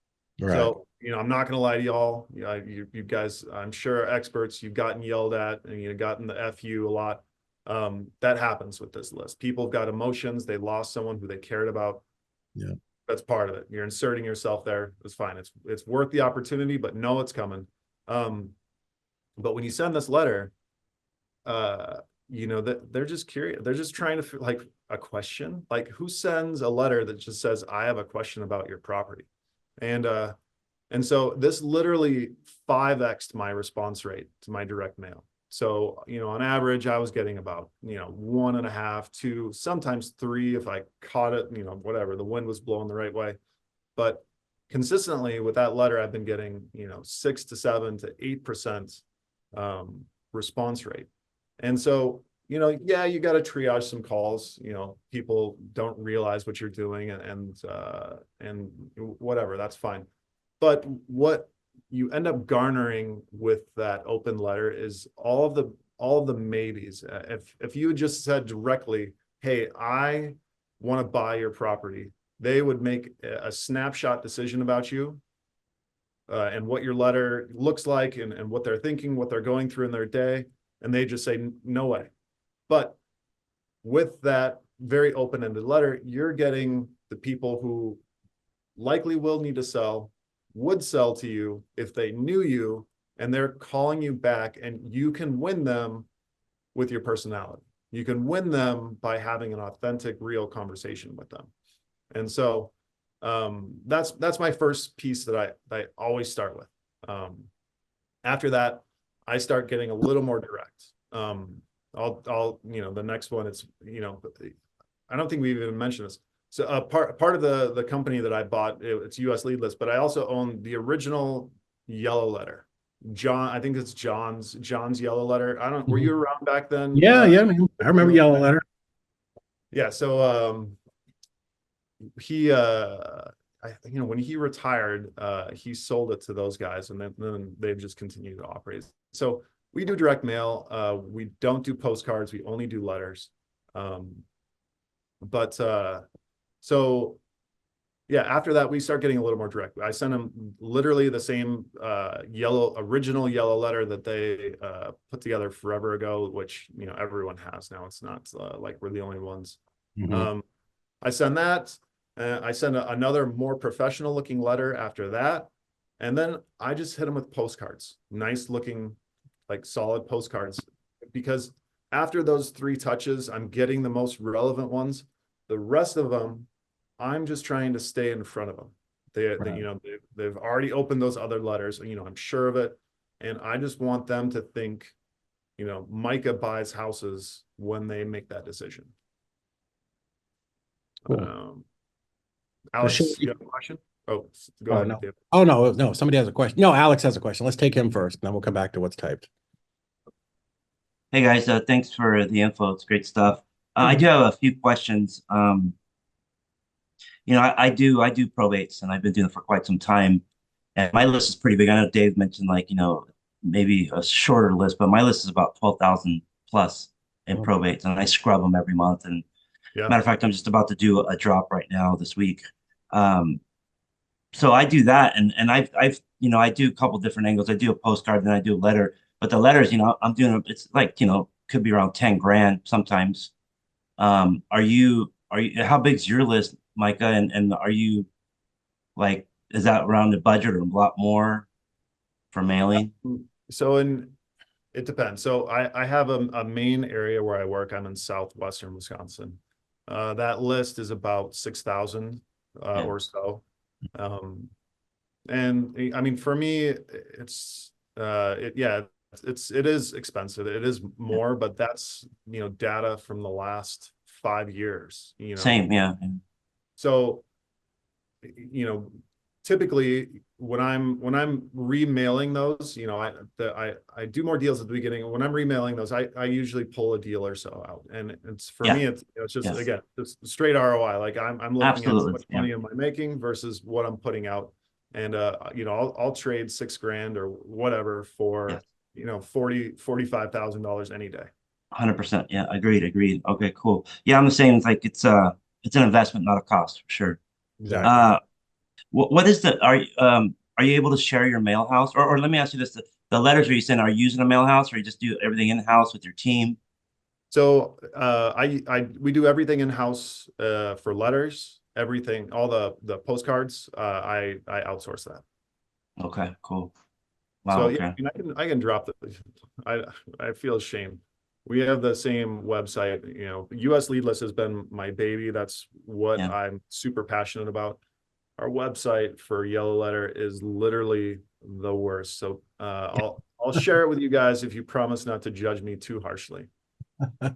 Right. So, I'm not going to lie to y'all. You guys, I'm sure are experts. You've gotten yelled at and you've gotten the FU a lot. That happens with this list. People have got emotions. They lost someone who they cared about. Yeah. That's part of it. You're inserting yourself there. It's fine. It's worth the opportunity, but know it's coming. But when you send this letter, that they're just curious. They're just trying to like a question. Like, who sends a letter that just says, I have a question about your property? And so this literally 5x'd my response rate to my direct mail. So, on average, I was getting about, 1.5, 2, sometimes 3 if I caught it, whatever, the wind was blowing the right way. But consistently with that letter, I've been getting, 6 to 7 to 8% response rate. And so, yeah, you got to triage some calls. People don't realize what you're doing and whatever, that's fine. But what you end up garnering with that open letter is all of the maybes. If you just said directly, hey, I want to buy your property, they would make a snapshot decision about you and what your letter looks like and what they're thinking, what they're going through in their day. And they just say, no way. But with that very open-ended letter, you're getting the people who likely will need to sell, would sell to you if they knew you, and they're calling you back, and you can win them with your personality. You can win them by having an authentic, real conversation with them. And so that's my first piece that I always start with. After that, I start getting a little more direct. I'll the next one, it's, I don't think we've even mentioned this. So part of the company that I bought, it's US Lead List, but I also own the original yellow letter. I think it's John's yellow letter. Were you around back then? Yeah, man. I remember yellow letter. Yeah. So he when he retired, he sold it to those guys, and then they've just continued to operate. So we do direct mail. We don't do postcards. We only do letters. So yeah, after that, we start getting a little more direct. I send them literally the same original yellow letter that they put together forever ago, which, everyone has now. It's not like we're the only ones. I send that. I send another more professional looking letter after that. And then I just hit them with postcards, nice looking, like solid postcards, because after those 3 touches, I'm getting the most relevant ones. The rest of them, I'm just trying to stay in front of them. They've already opened those other letters, I'm sure of it. And I just want them to think, Micah buys houses when they make that decision. Cool. Alex, you have a question? Oh, go ahead, no. David. Oh, no. Somebody has a question. No, Alex has a question. Let's take him first, and then we'll come back to what's typed. Hey guys, thanks for the info. It's great stuff. I do have a few questions. I do probates, and I've been doing it for quite some time. And my list is pretty big. I know Dave mentioned maybe a shorter list, but my list is about 12,000 plus in probates, and I scrub them every month. And matter of fact, I'm just about to do a drop right now this week. So I do that, and I do a couple different angles. I do a postcard, then I do a letter. But the letters, I'm doing it's like could be around 10 grand sometimes. Are you how big's your list, Micah? And are you like, is that around the budget or a lot more for mailing? So it depends. So I have a main area where I work. I'm in southwestern Wisconsin. That list is about 6,000 or so. And I mean, for me, it is expensive. It is more, but that's, data from the last 5 years, Same, yeah. So, typically when I'm remailing those, you know, I do more deals at the beginning. When I'm remailing those, I usually pull a deal or so out, and it's for me, it's just again, it's straight ROI. Like I'm looking at how much money am I making versus what I'm putting out, and you know, I'll trade $6,000 or whatever for you know $45,000 any day. 100%. Yeah, agreed. Okay, cool. Yeah, I'm the same. It's like it's an investment, not a cost, for sure. Exactly. What is are you able to share your mail house, or let me ask you this: the letters you send, are you using a mail house, or you just do everything in house with your team? So we do everything in house for letters, everything, all the postcards. I outsource that. Okay, cool. Wow. So Okay. yeah, I mean, I can drop the. I feel ashamed. We have the same website. You know, US Lead List has been my baby. That's what I'm super passionate about. Our website for Yellow Letter is literally the worst. So I'll share it with you guys if you promise not to judge me too harshly. I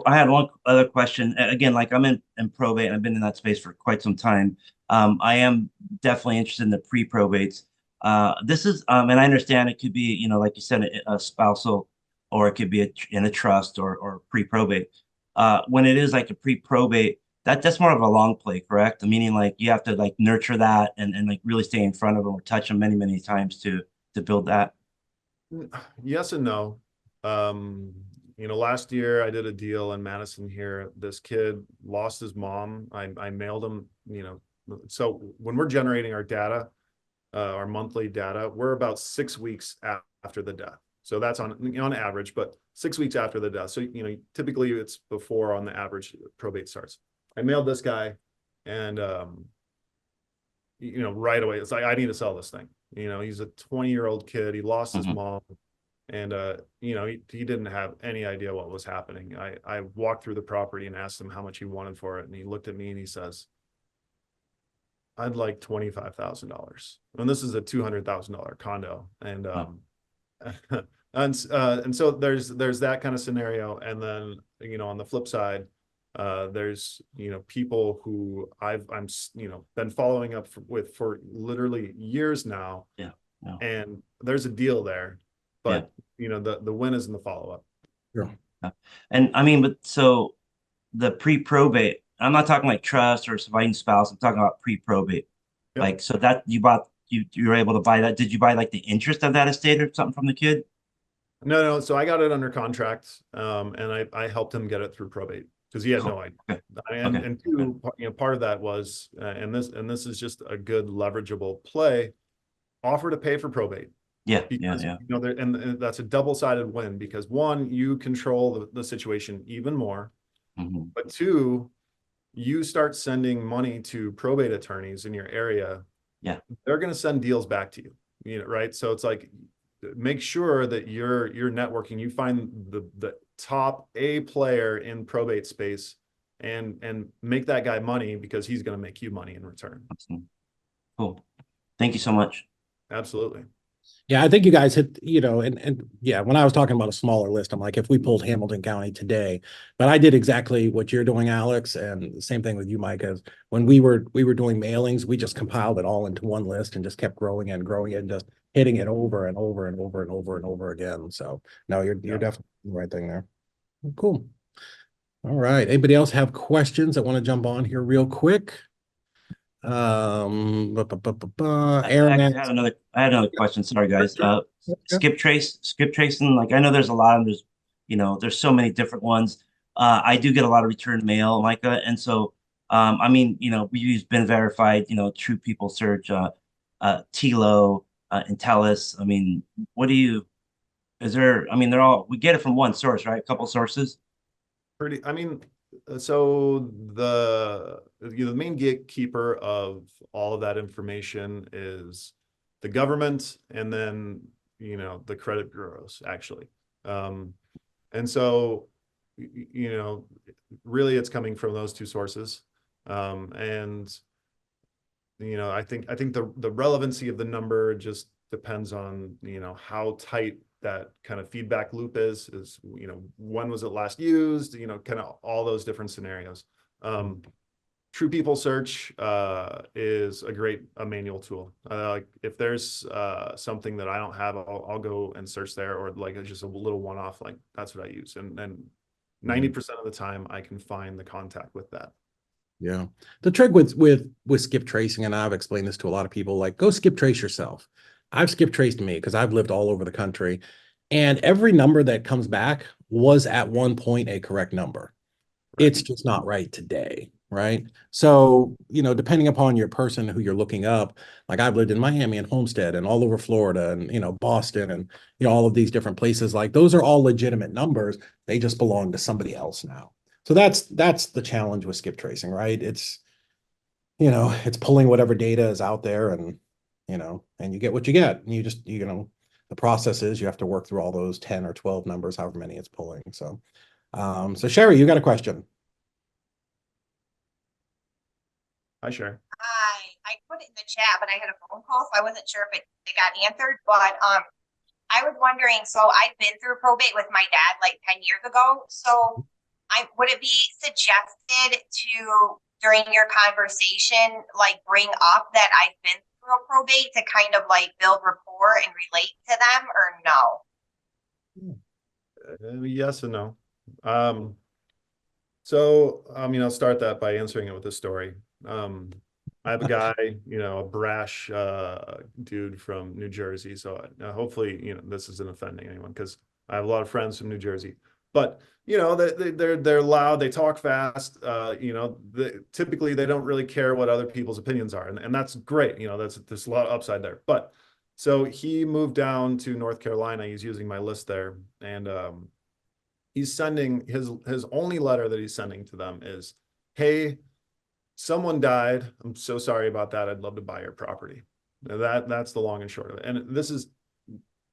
had one other question. Again, like I'm in probate, and I've been in that space for quite some time. I am definitely interested in the pre-probates. This is, and I understand it could be, you know, like you said, a spousal, or it could be in a trust or pre-probate. When it is like a pre-probate, that's more of a long play, correct? Meaning like you have to like nurture that and like really stay in front of them or touch them many times to build that. Yes and no. You know, last year I did a deal in Madison here. This kid lost his mom. I mailed him, you know, so when we're generating our data, our monthly data, we're about 6 weeks after the death. So that's on average, but 6 weeks after the death. So, you know, typically it's before on the average probate starts. I mailed this guy, and you know, right away it's like, I need to sell this thing. You know, he's a 20-year-old kid. He lost his mom. And you know, he didn't have any idea what was happening. I walked through the property and asked him how much he wanted for it, and he looked at me and he says, "I'd like $25,000." And this is a $200,000 condo, and and so there's that kind of scenario. And then, you know, on the flip side, there's, you know, people who I'm you know, been following up with for literally years now, and there's a deal there. But you know, the win is in the follow-up. Yeah. And I mean, but so the pre-probate, I'm not talking like trust or surviving spouse. I'm talking about pre-probate. Yep. Like, so that you were able to buy that. Did you buy like the interest of that estate or something from the kid? No. So I got it under contract, and I helped him get it through probate because he had no idea. Okay. And two, you know, part of that was, and this is just a good leverageable play, offer to pay for probate. Because you know, and that's a double-sided win, because one, you control the situation even more, but two, you start sending money to probate attorneys in your area. They're going to send deals back to you, you know, right? So it's like, make sure that you're networking, you find the top A player in probate space, and make that guy money, because he's going to make you money in return. Cool. Thank you so much. Absolutely. Yeah, I think you guys hit, you know, and yeah, when I was talking about a smaller list, I'm like, if we pulled Hamilton County today, but I did exactly what you're doing, Alex, and the same thing with you, Micah. When we were doing mailings, we just compiled it all into one list and just kept growing and growing it and just hitting it over and over and over and over and over again. So no, you're definitely the right thing there. Cool. All right. Anybody else have questions that want to jump on here real quick? Aaron, I had another question. Sorry, guys. Skip tracing. Like, I know there's a lot of, there's so many different ones. I do get a lot of return mail, Micah, and so I mean, we use been verified, True People Search, Tilo, Intellis. I mean, they're all, we get it from one source, right? A couple sources. I mean, so the main gatekeeper of all of that information is the government, and then the credit bureaus, actually. And so really it's coming from those two sources. And I think the relevancy of the number just depends on how tight that kind of feedback loop is when was it last used, kind of all those different scenarios. True People Search is a great manual tool. Like if there's something that I don't have, I'll go and search there, or like it's just a little one-off. Like that's what I use, and 90% of the time I can find the contact with that. Yeah. The trick with skip tracing, and I've explained this to a lot of people, like go skip trace yourself. I've skip traced me because I've lived all over the country, and every number that comes back was at one point a correct number. Right. It's just not right today, right? So, depending upon your person who you're looking up, like I've lived in Miami and Homestead and all over Florida and, Boston and, all of these different places, like those are all legitimate numbers. They just belong to somebody else now. So that's the challenge with skip tracing, right? It's pulling whatever data is out there and you get what you get. And the process is you have to work through all those 10 or 12 numbers, however many it's pulling. So Sherry, you got a question. Hi, Sherry. Hi, I put it in the chat, but I had a phone call, so I wasn't sure if it got answered. But I was wondering, so I've been through probate with my dad like 10 years ago. So would it be suggested to, during your conversation, like bring up that I've been through a probate to kind of like build rapport and relate to them, or no? Yes and no. So, I'll start that by answering it with a story. I have a guy, a brash dude from New Jersey. So hopefully, this isn't offending anyone, because I have a lot of friends from New Jersey. But they're loud, they talk fast. Typically they don't really care what other people's opinions are, and that's great. There's a lot of upside there. But so he moved down to North Carolina. He's using my list there, and he's sending his only letter that he's sending to them is, "Hey, someone died. I'm so sorry about that. I'd love to buy your property." Now that's the long and short of it. And this is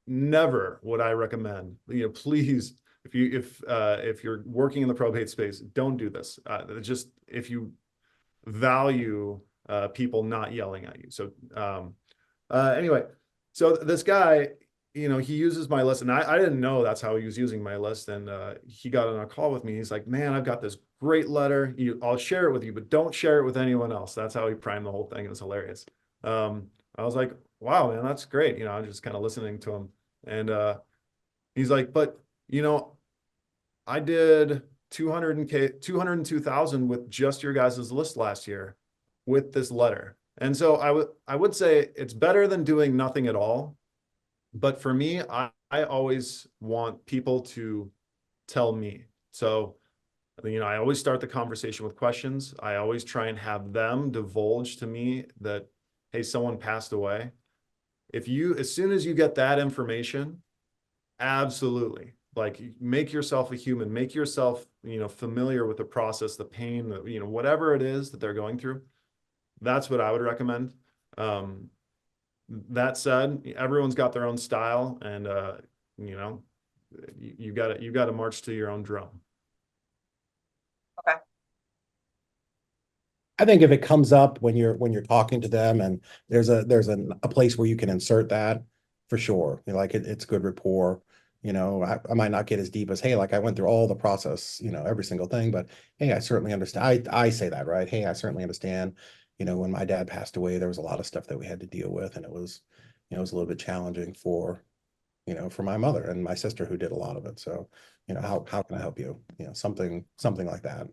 never what I recommend. Please, if you're working in the probate space, don't do this. Just if you value people not yelling at you. So anyway, so this guy, he uses my list, and I didn't know that's how he was using my list. And he got on a call with me. He's like, "Man, I've got this great letter. I'll share it with you, but don't share it with anyone else." That's how he primed the whole thing. It was hilarious. I was like, "Wow, man, that's great." I'm just kind of listening to him. And he's like, "But, I did 202,000 with just your guys' list last year with this letter." And so I would say it's better than doing nothing at all. But for me, I always want people to tell me. So, I always start the conversation with questions. I always try and have them divulge to me that, hey, someone passed away. As soon as you get that information, absolutely, like, make yourself a human, make yourself, familiar with the process, the pain, whatever it is that they're going through. That's what I would recommend. That said, everyone's got their own style, and you got to march to your own drum. Okay. I think if it comes up when you're talking to them, and there's a place where you can insert that, for sure. Like it's good rapport. I might not get as deep as, "Hey, like I went through all the process, every single thing, but hey, I certainly understand." I say that, right? "Hey, I certainly understand. When my dad passed away, there was a lot of stuff that we had to deal with, and it was a little bit challenging for my mother and my sister, who did a lot of it. So, how can I help you?" Something like that.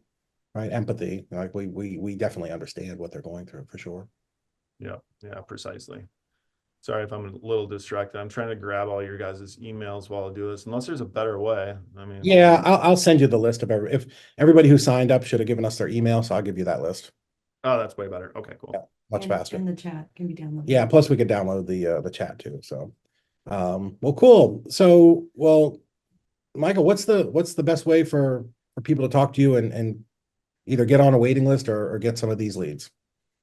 Right. Empathy. Like we definitely understand what they're going through, for sure. Yeah, precisely. Sorry if I'm a little distracted. I'm trying to grab all your guys' emails while I do this, unless there's a better way. Yeah, I'll send you the list of if everybody who signed up should have given us their email, so I'll give you that list. Oh, that's way better. Okay, cool. Yeah, much faster. And the chat can be downloaded. Yeah, plus we could download the chat too. So, well, cool. So, Michael, what's the best way for people to talk to you and either get on a waiting list or get some of these leads?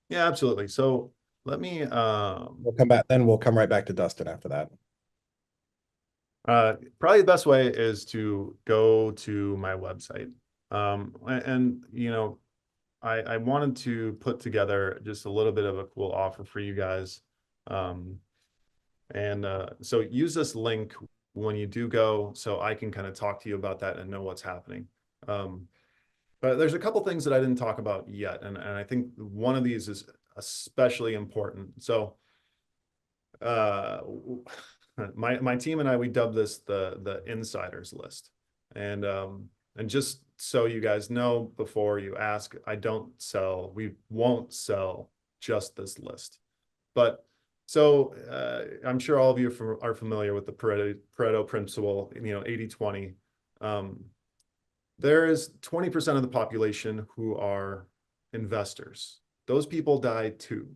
Yeah, absolutely. So let me we'll come back, then we'll come right back to Dustin after that. Probably the best way is to go to my website. And I wanted to put together just a little bit of a cool offer for you guys. So use this link when you do go, so I can kind of talk to you about that and know what's happening. But there's a couple things that I didn't talk about yet, and I think one of these is especially important. So my team and I, we dubbed this the insiders list. And just so you guys know, before you ask, we won't sell just this list. But so I'm sure all of you are familiar with the Pareto principle, 80-20. There is 20% of the population who are investors. Those people die too.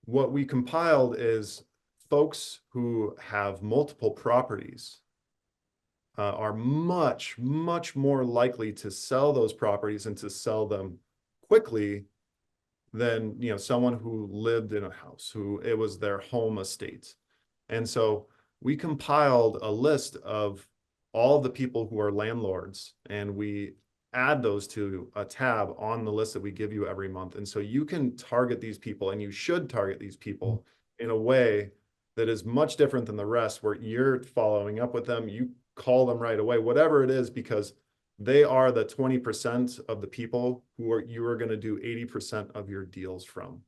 What we compiled is folks who have multiple properties are much, much more likely to sell those properties and to sell them quickly than someone who lived in a house, who it was their home estate. And so we compiled a list of all of the people who are landlords, and we add those to a tab on the list that we give you every month. And so you can target these people, and you should target these people in a way that is much different than the rest, where you're following up with them, you call them right away, whatever it is, because they are the 20% of the people who you are going to do 80% of your deals from.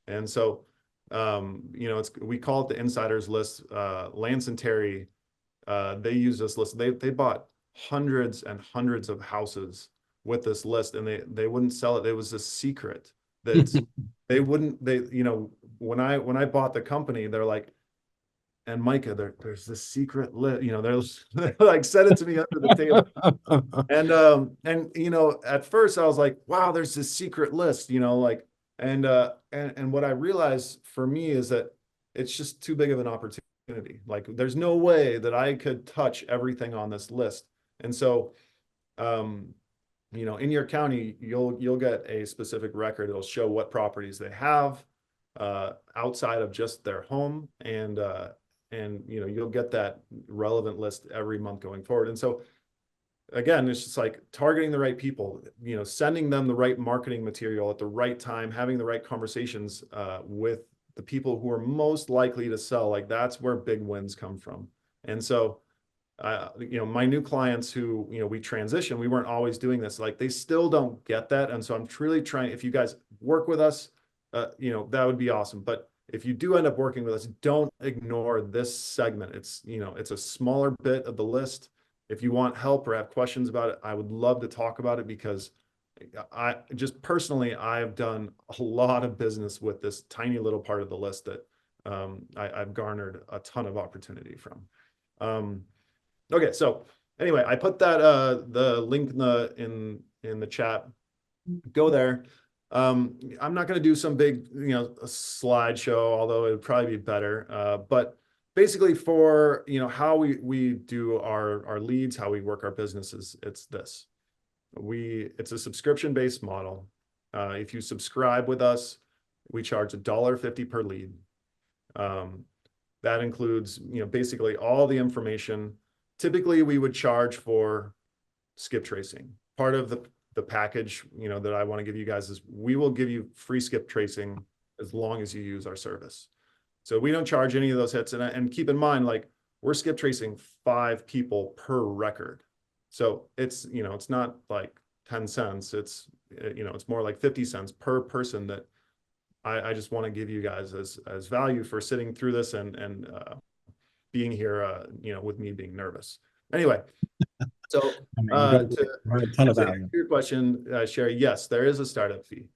And so, we call it the insiders list. Lance and Terry, they use this list. They bought hundreds and hundreds of houses with this list, and they wouldn't sell it. It was a secret that when I bought the company, they're like, and Micah, there's this secret list, they're like, send it to me under the table. And at first I was like, wow, there's this secret list, and what I realized for me is that it's just too big of an opportunity. Like, there's no way that I could touch everything on this list. And so, in your county, you'll get a specific record. It'll show what properties they have outside of just their home, and you'll get that relevant list every month going forward. And so, again, it's just like targeting the right people, sending them the right marketing material at the right time, having the right conversations with the people who are most likely to sell. Like, that's where big wins come from. And so, my new clients who, we transition, we weren't always doing this. Like, they still don't get that. And so I'm truly trying, if you guys work with us, that would be awesome. But if you do end up working with us, don't ignore this segment. It's a smaller bit of the list. If you want help or have questions about it, I would love to talk about it, because I just personally, I've done a lot of business with this tiny little part of the list that I've garnered a ton of opportunity from. Okay, so anyway, I put that the link in the chat. Go there. I'm not going to do some big, a slideshow, although it would probably be better. But basically, for how we do our leads, how we work our businesses, it's this. It's a subscription-based model. If you subscribe with us, we charge $1.50 per lead. That includes basically all the information. Typically, we would charge for skip tracing. Part of the package, that I want to give you guys is we will give you free skip tracing as long as you use our service. So we don't charge any of those hits. And keep in mind, like, we're skip tracing 5 people per record. So it's not like 10 cents. It's more like 50 cents per person that I just want to give you guys as value for sitting through this and being here, with me being nervous. Anyway, so to answer your question, Sherry, yes, there is a startup fee.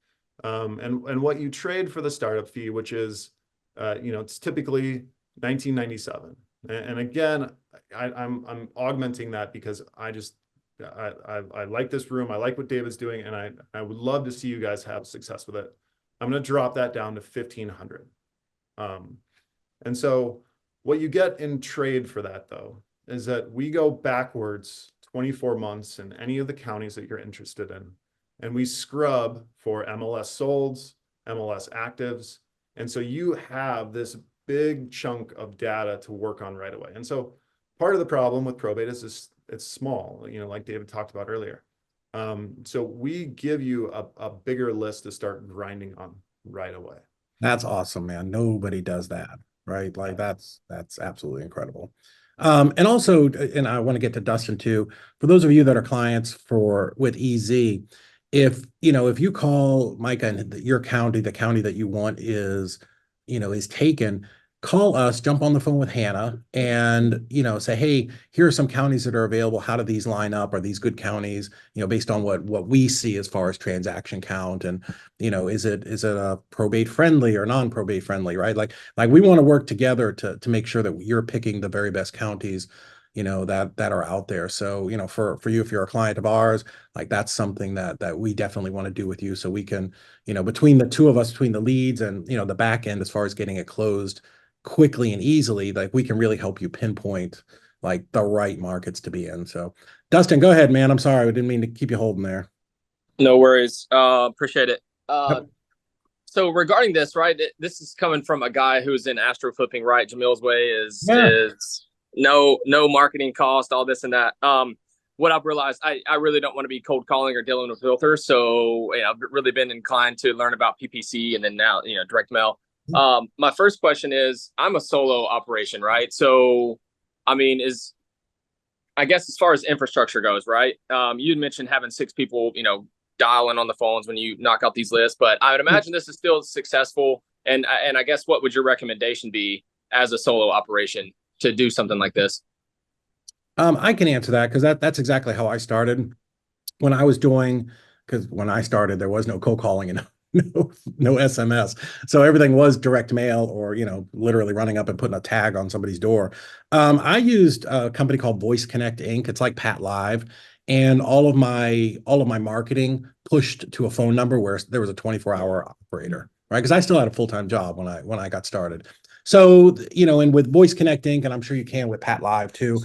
And what you trade for the startup fee, which is, it's typically $19.97. And again, I'm augmenting that because I like this room. I like what David's doing, and I would love to see you guys have success with it. I'm going to drop that down to $1,500. And so what you get in trade for that, though, is that we go backwards 24 months in any of the counties that you're interested in, and we scrub for MLS solds, MLS actives. And so you have this big chunk of data to work on right away. And so part of the problem with probate is it's small, like David talked about earlier. So we give you a bigger list to start grinding on right away. That's awesome, man. Nobody does that, right? Like, that's absolutely incredible. And also, and I want to get to Dustin too, for those of you that are clients with EZ, if you call Micah and your county, the county that you want is taken, call us, jump on the phone with Hannah and, say, hey, here are some counties that are available. How do these line up? Are these good counties, based on what we see as far as transaction count? And, is it a probate friendly or non-probate friendly, right? Like we want to work together to make sure that you're picking the very best counties, that are out there. So, for you, if you're a client of ours, like that's something that we definitely want to do with you. So we can, between the two of us, between the leads and, the back end, as far as getting it closed quickly and easily, like we can really help you pinpoint like the right markets to be in. So Dustin, go ahead, man. I'm sorry. I didn't mean to keep you holding there. No worries. Appreciate it. Yep. So regarding this, right, this is coming from a guy who's in astro flipping, right? Jamil's way is no marketing cost, all this and that. What I've realized, I really don't want to be cold calling or dealing with filters. So I've really been inclined to learn about PPC and then now, direct mail. My first question is, I'm a solo operation, right? So, I mean, I guess as far as infrastructure goes, right? You mentioned having 6 people, dialing on the phones when you knock out these lists, but I would imagine this is still successful. And I guess what would your recommendation be as a solo operation to do something like this? I can answer that because that's exactly how I started when I was doing, because when I started, there was no cold calling and no SMS. So everything was direct mail or, literally running up and putting a tag on somebody's door. I used a company called Voice Connect Inc. It's like Pat Live. And all of my marketing pushed to a phone number where there was a 24-hour operator, right? Because I still had a full-time job when I got started. So, and with Voice Connect Inc., and I'm sure you can with Pat Live too.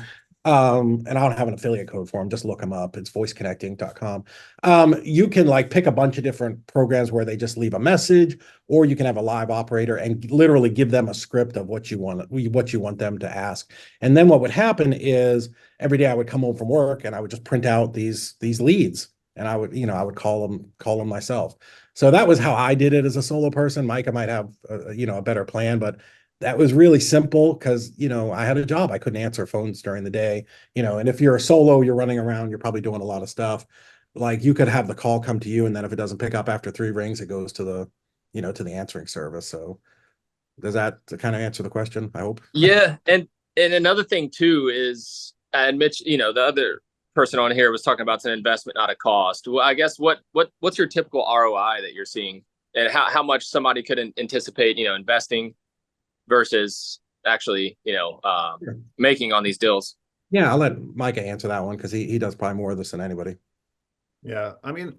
And I don't have an affiliate code for them. Just look them up. It's voiceconnecting.com. You can like pick a bunch of different programs where they just leave a message, or you can have a live operator and literally give them a script of what you want them to ask. And then what would happen is every day I would come home from work and I would just print out these leads and I would call them myself. So that was how I did it as a solo person. Micah might have a better plan, but that was really simple because, I had a job. I couldn't answer phones during the day, and if you're a solo, you're running around, you're probably doing a lot of stuff. Like you could have the call come to you, and then if it doesn't pick up after 3 rings, it goes to the answering service. So does that kind of answer the question? I hope. Yeah. And another thing too is, and Mitch, the other person on here was talking about it's an investment, not a cost. Well, I guess what's your typical ROI that you're seeing, and how much somebody could anticipate, investing versus actually, making on these deals? Yeah, I'll let Micah answer that one because he does probably more of this than anybody. Yeah, I mean,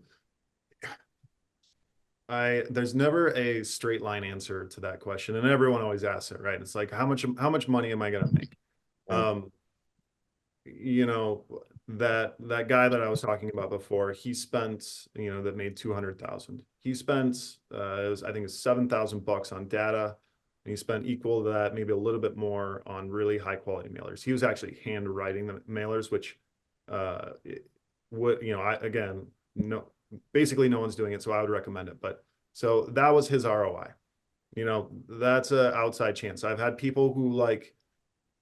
there's never a straight line answer to that question, and everyone always asks it, right? It's like, how much money am I gonna make? That guy that I was talking about before, he spent, that made 200,000. He spent, I think it's $7,000 on data. And he spent equal to that, maybe a little bit more on really high quality mailers. He was actually handwriting the mailers, which basically no one's doing it, so I would recommend it. But so that was his ROI. That's an outside chance. I've had people who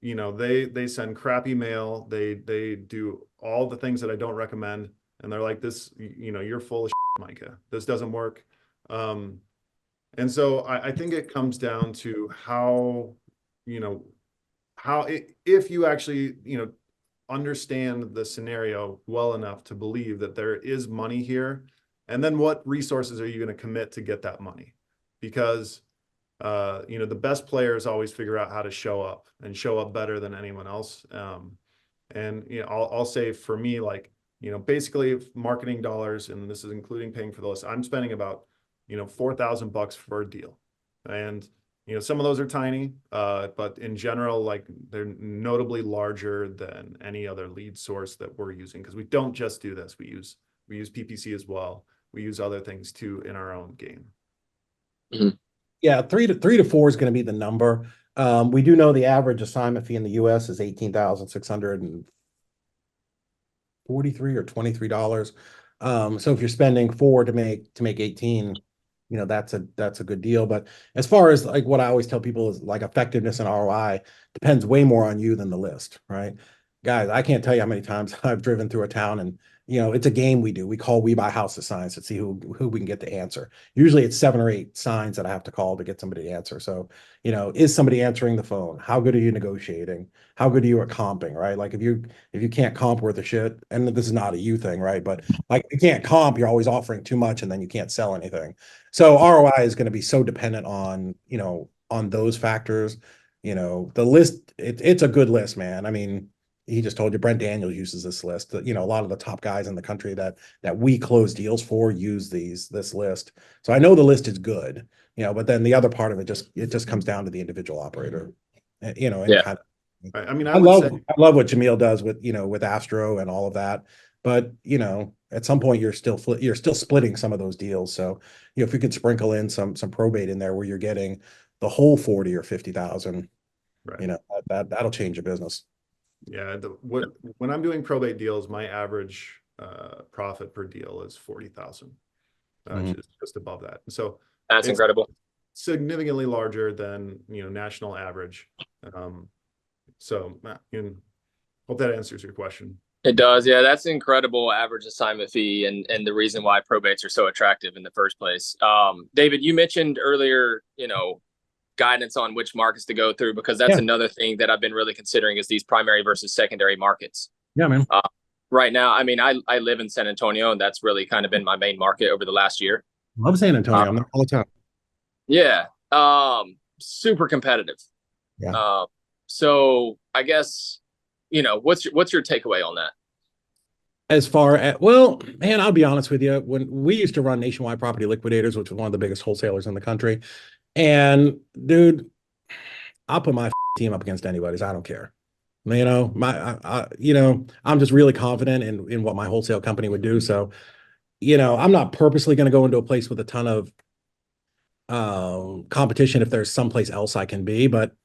they send crappy mail, they do all the things that I don't recommend, and they're like, this, you're full of shit, Micah. This doesn't work. And so I think it comes down to if you actually, understand the scenario well enough to believe that there is money here, and then what resources are you going to commit to get that money? Because, the best players always figure out how to show up better than anyone else. And, I'll say for me, basically marketing dollars, and this is including paying for the list, I'm spending about $4,000 for a deal. And, some of those are tiny, but in general, they're notably larger than any other lead source that we're using. Cause we don't just do this. We use PPC as well. We use other things too in our own game. Mm-hmm. Yeah. 3 to 4 is going to be the number. We do know the average assignment fee in the US is $18,643 or $23. So if you're spending 4 to make 18, that's a good deal. But as far as like what I always tell people is like effectiveness and ROI depends way more on you than the list, right? Guys, I can't tell you how many times I've driven through a town and it's a game we do. We call We Buy Houses signs to see who we can get to answer. Usually it's 7 or 8 signs that I have to call to get somebody to answer. So, is somebody answering the phone? How good are you negotiating? How good are you at comping, right? Like if you can't comp worth a shit, and this is not a you thing, right? But like if you can't comp, you're always offering too much and then you can't sell anything. So ROI is going to be so dependent on, on those factors. The list, it's a good list, man. I mean, he just told you Brent Daniels uses this list. A lot of the top guys in the country that we close deals for use this list. So I know the list is good, but then the other part of it just comes down to the individual operator, and Yeah. kind of. I mean, I love what Jamil does with with Astro and all of that, but at some point you're still splitting some of those deals. So if you could sprinkle in some probate in there where you're getting the whole 40 or 50,000, right. That'll change your business. Yeah, when I'm doing probate deals, my average profit per deal is 40,000, just above that. And so that's incredible. Significantly larger than national average. So hope that answers your question. It does, yeah. That's an incredible average assignment fee, and the reason why probates are so attractive in the first place. David, you mentioned earlier, guidance on which markets to go through, because that's another thing that I've been really considering is these primary versus secondary markets. Yeah, man. Right now, I mean, I live in San Antonio, and that's really kind of been my main market over the last year. Love San Antonio. I'm there all the time. Yeah. Super competitive. Yeah. So I guess, what's your takeaway on that? As far as, well, man, I'll be honest with you. When we used to run Nationwide Property Liquidators, which was one of the biggest wholesalers in the country, and dude, I'll put my team up against anybody's. I don't care. I'm just really confident in what my wholesale company would do. So, I'm not purposely going to go into a place with a ton of competition if there's someplace else I can be, but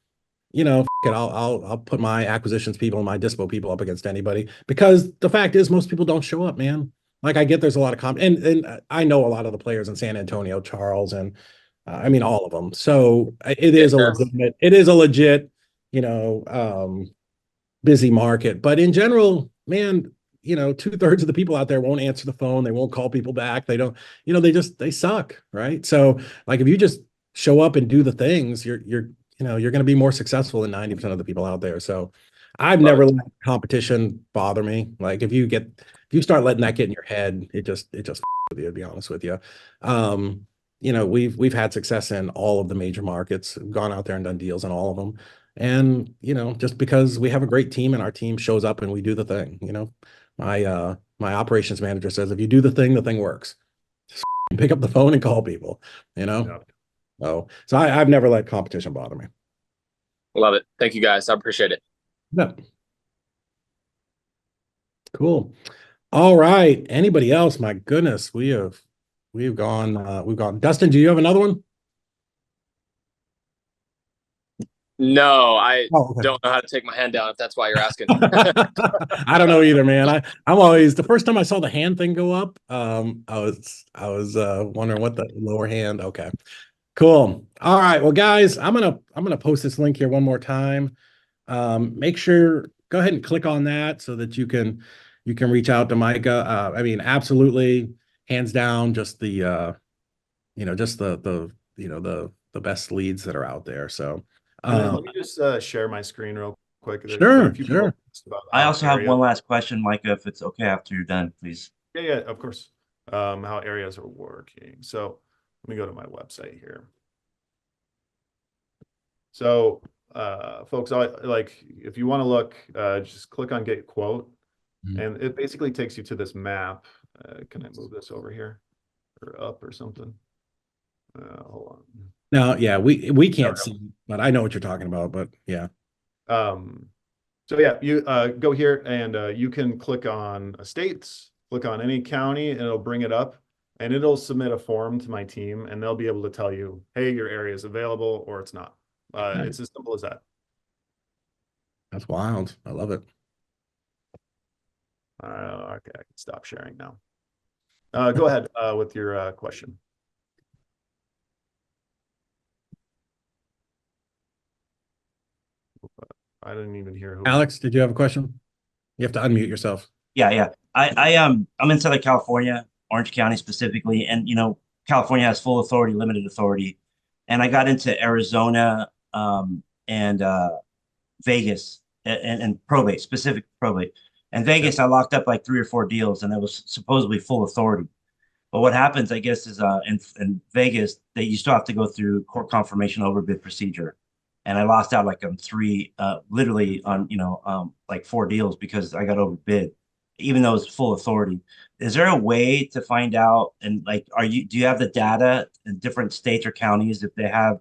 I'll put my acquisitions people and my dispo people up against anybody, because the fact is most people don't show up, man. Like I get there's a lot of and I know a lot of the players in San Antonio, Charles, and I mean all of them. So it is a legit, busy market. But in general, man, 2/3 of the people out there won't answer the phone. They won't call people back. They don't, they suck, right? So like if you just show up and do the things, you're going to be more successful than 90% of the people out there. So I've never let competition bother me. Like if you start letting that get in your head, it just with you, to be honest with you. We've had success in all of the major markets, gone out there and done deals in all of them. And, just because we have a great team and our team shows up and we do the thing, my operations manager says, if you do the thing works. Just pick up the phone and call people, Yeah. So I've never let competition bother me. Love it. Thank you guys. I appreciate it. Yeah. Cool. All right. Anybody else? My goodness, we've gone. Dustin, do you have another one? No, I don't know how to take my hand down if that's why you're asking. I don't know either, man. I'm always, the first time I saw the hand thing go up, I was wondering what the lower hand. Okay. Cool. All right. Well, guys, I'm gonna post this link here one more time. Make sure, go ahead and click on that so that you can reach out to Micah. I mean, absolutely, hands down, just the the best leads that are out there. So let me just share my screen real quick. Sure. I also have one last question, Micah, if it's okay after you're done, please. Yeah, of course. How areas are working. So let me go to my website here. So folks, if you want to look, just click on get quote, and it basically takes you to this map. Can I move this over here or up or something? Hold on. No, yeah, we can't see, but I know what you're talking about. But yeah. So yeah, you go here and you can click on estates, click on any county, and it'll bring it up, and it'll submit a form to my team, and they'll be able to tell you, hey, your area is available or it's not. It's as simple as that. That's wild. I love it. Okay, I can stop sharing now. Go ahead with your question. I didn't even hear who. Alex, did you have a question? You have to unmute yourself. Yeah. I'm in Southern California, Orange County specifically, and California has full authority, limited authority, and I got into Arizona, and Vegas, and probate, specific probate. And Vegas, I locked up like 3 or 4 deals, and it was supposedly full authority. But what happens, I guess, is in Vegas, that you still have to go through court confirmation overbid procedure. And I lost out like on 3, literally on, like 4 deals because I got overbid, even though it's full authority. Is there a way to find out, and like, do you have the data in different states or counties if they have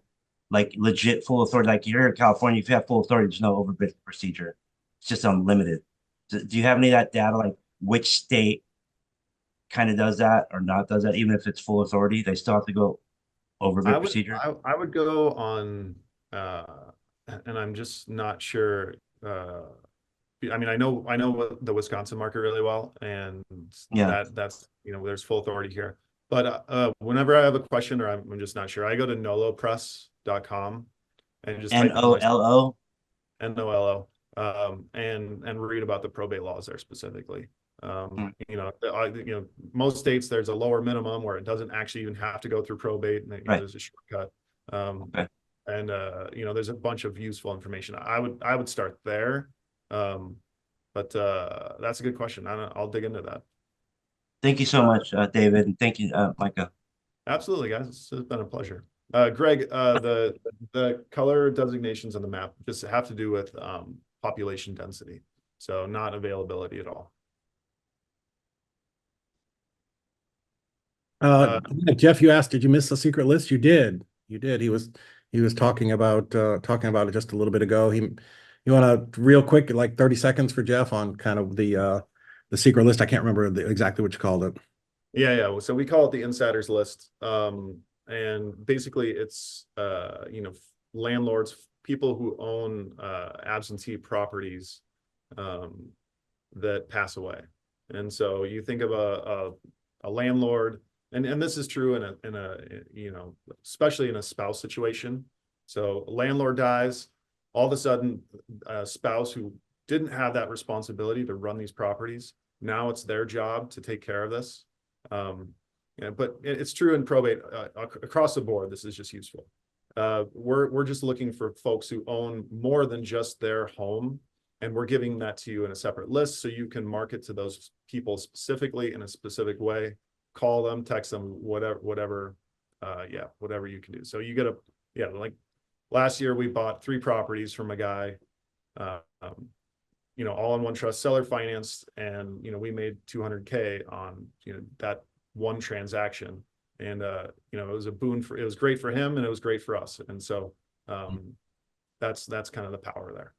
like legit full authority? Like here in California, if you have full authority, there's no overbid procedure. It's just unlimited. Do you have any of that data, like which state kind of does that or not does that? Even if it's full authority, they still have to go overbid procedure? I would go on, and I'm just not sure. I mean, I know the Wisconsin market really well, and that's there's full authority here. But whenever I have a question or I'm just not sure, I go to nolopress.com and just type NOLO? NOLO, and read about the probate laws there specifically. Most states there's a lower minimum where it doesn't actually even have to go through probate, and there's a shortcut. And there's a bunch of useful information. I would start there. But that's a good question. I'll dig into that. Thank you so much, David, and thank you, Micah. Absolutely, guys. It's been a pleasure. Greg, the color designations on the map just have to do with population density, so not availability at all. Jeff, you asked, did you miss the secret list? You did. You did. He was talking about it just a little bit ago. You want to real quick, like 30 seconds for Jeff on kind of the secret list? I can't remember exactly what you called it. Yeah. So we call it the insiders list. And basically it's, landlords, people who own absentee properties that pass away. And so you think of a landlord, and this is true in a especially in a spouse situation. So a landlord dies, all of a sudden a spouse who didn't have that responsibility to run these properties, now it's their job to take care of this. But it's true in probate across the board. This is just useful. We're just looking for folks who own more than just their home, and we're giving that to you in a separate list so you can market to those people specifically in a specific way. Call them, text them, whatever you can do. So you get like last year we bought 3 properties from a guy, all in one trust, seller financed, and we made $200K on that one transaction. And it was it was great for him and it was great for us. And so that's kind of the power there.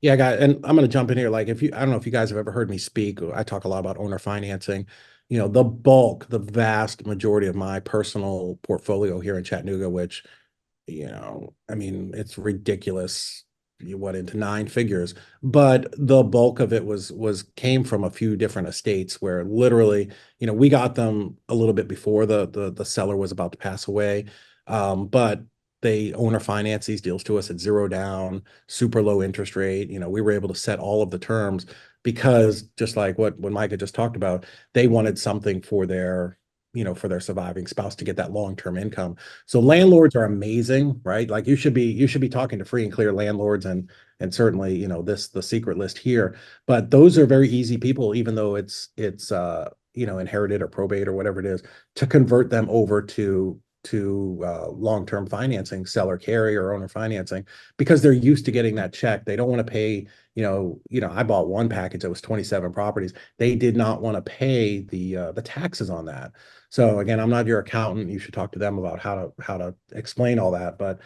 Yeah, guys, and I'm going to jump in here. Like, I don't know if you guys have ever heard me speak. I talk a lot about owner financing. The vast majority of my personal portfolio here in Chattanooga, which, I mean, it's ridiculous. You went into 9 figures, but the bulk of it came from a few different estates where literally, we got them a little bit before the seller was about to pass away, but they owner finance these deals to us at 0 down, super low interest rate. We were able to set all of the terms because just like what Micah just talked about, they wanted something for their surviving spouse to get that long-term income. So landlords are amazing, right? Like you should be talking to free and clear landlords and certainly, the secret list here, but those are very easy people, even though it's inherited or probate or whatever it is, to convert them over to long-term financing, seller carry or owner financing, because they're used to getting that check. They don't want to pay, I bought one package that was 27 properties. They did not want to pay the taxes on that. So again, I'm not your accountant. You should talk to them about how to explain all that, but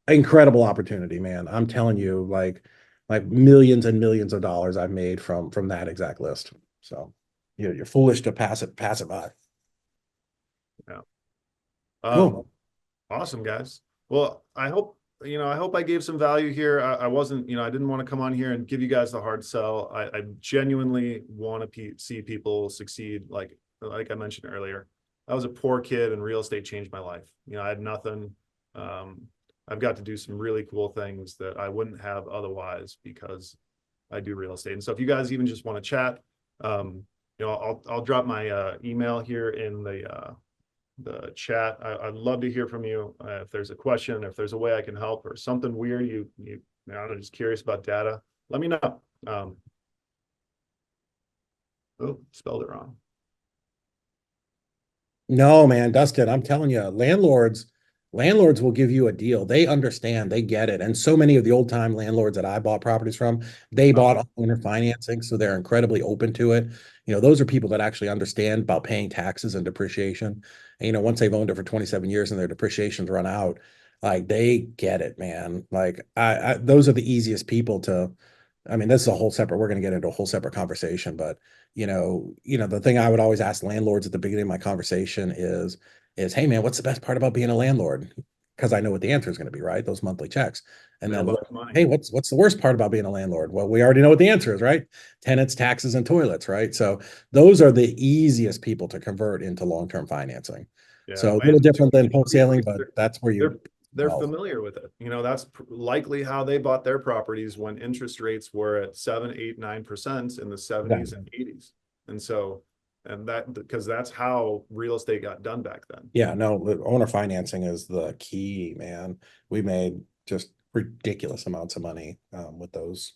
incredible opportunity, man. I'm telling you, like millions and millions of dollars I've made from that exact list. So you're foolish to pass it by. Yeah. Cool. Awesome, guys. Well, I hope I gave some value here. I wasn't, I didn't want to come on here and give you guys the hard sell. I genuinely want to see people succeed. Like I mentioned earlier, I was a poor kid and real estate changed my life. I had nothing. I I've got to do some really cool things that I wouldn't have otherwise because I do real estate. And so if you guys even just want to chat, I'll drop my email here in the chat. I'd love to hear from you. If there's a question, if there's a way I can help or something weird, I'm just curious about data, let me know. Oh, spelled it wrong. No, man, Dustin, I'm telling you, landlords will give you a deal. They understand, they get it. And so many of the old time landlords that I bought properties from, they bought owner financing, so they're incredibly open to it. Those are people that actually understand about paying taxes and depreciation. And once they've owned it for 27 years and their depreciation's run out, like they get it, man. Like those are the easiest people to. I mean, this is a whole separate, we're going to get into a whole separate conversation, but the thing I would always ask landlords at the beginning of my conversation is, hey man, what's the best part about being a landlord? Because I know what the answer is going to be, right? Those monthly checks. And then, hey, what's the worst part about being a landlord? Well, we already know what the answer is, right? Tenants, taxes, and toilets, right? So those are the easiest people to convert into long-term financing. Yeah, so a little different than wholesaling, but that's where they're familiar with it. That's likely how they bought their properties when interest rates were at 7, 8, 9% in the 70s and 80s. And that because that's how real estate got done back then. Yeah, no, owner financing is the key, man. We made just ridiculous amounts of money with those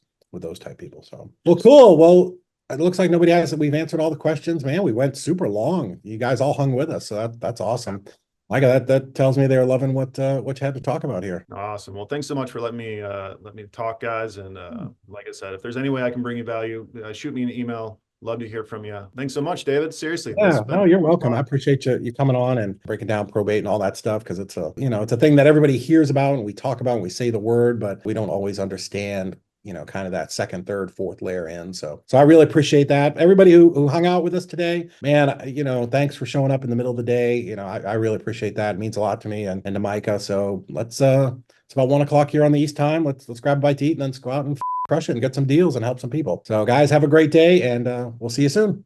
type people. So, well, cool. Well, it looks like nobody has it. We've answered all the questions, man. We went super long. You guys all hung with us, so that's awesome. Micah, that tells me they're loving what you had to talk about here. Awesome. Well, thanks so much for letting me talk, guys. And like I said, if there's any way I can bring you value, shoot me an email. Love to hear from you. Thanks so much, David. Seriously. Yeah, no, you're welcome. I appreciate you coming on and breaking down probate and all that stuff, because it's a thing that everybody hears about and we talk about and we say the word, but we don't always understand kind of that second, third, fourth layer in. So I really appreciate that. Everybody who hung out with us today, man, thanks for showing up in the middle of the day. I really appreciate that. It means a lot to me and to Micah. So let's, it's about 1 o'clock here on the East time. Let's grab a bite to eat and then let's go out and crush it and get some deals and help some people. So guys, have a great day and we'll see you soon.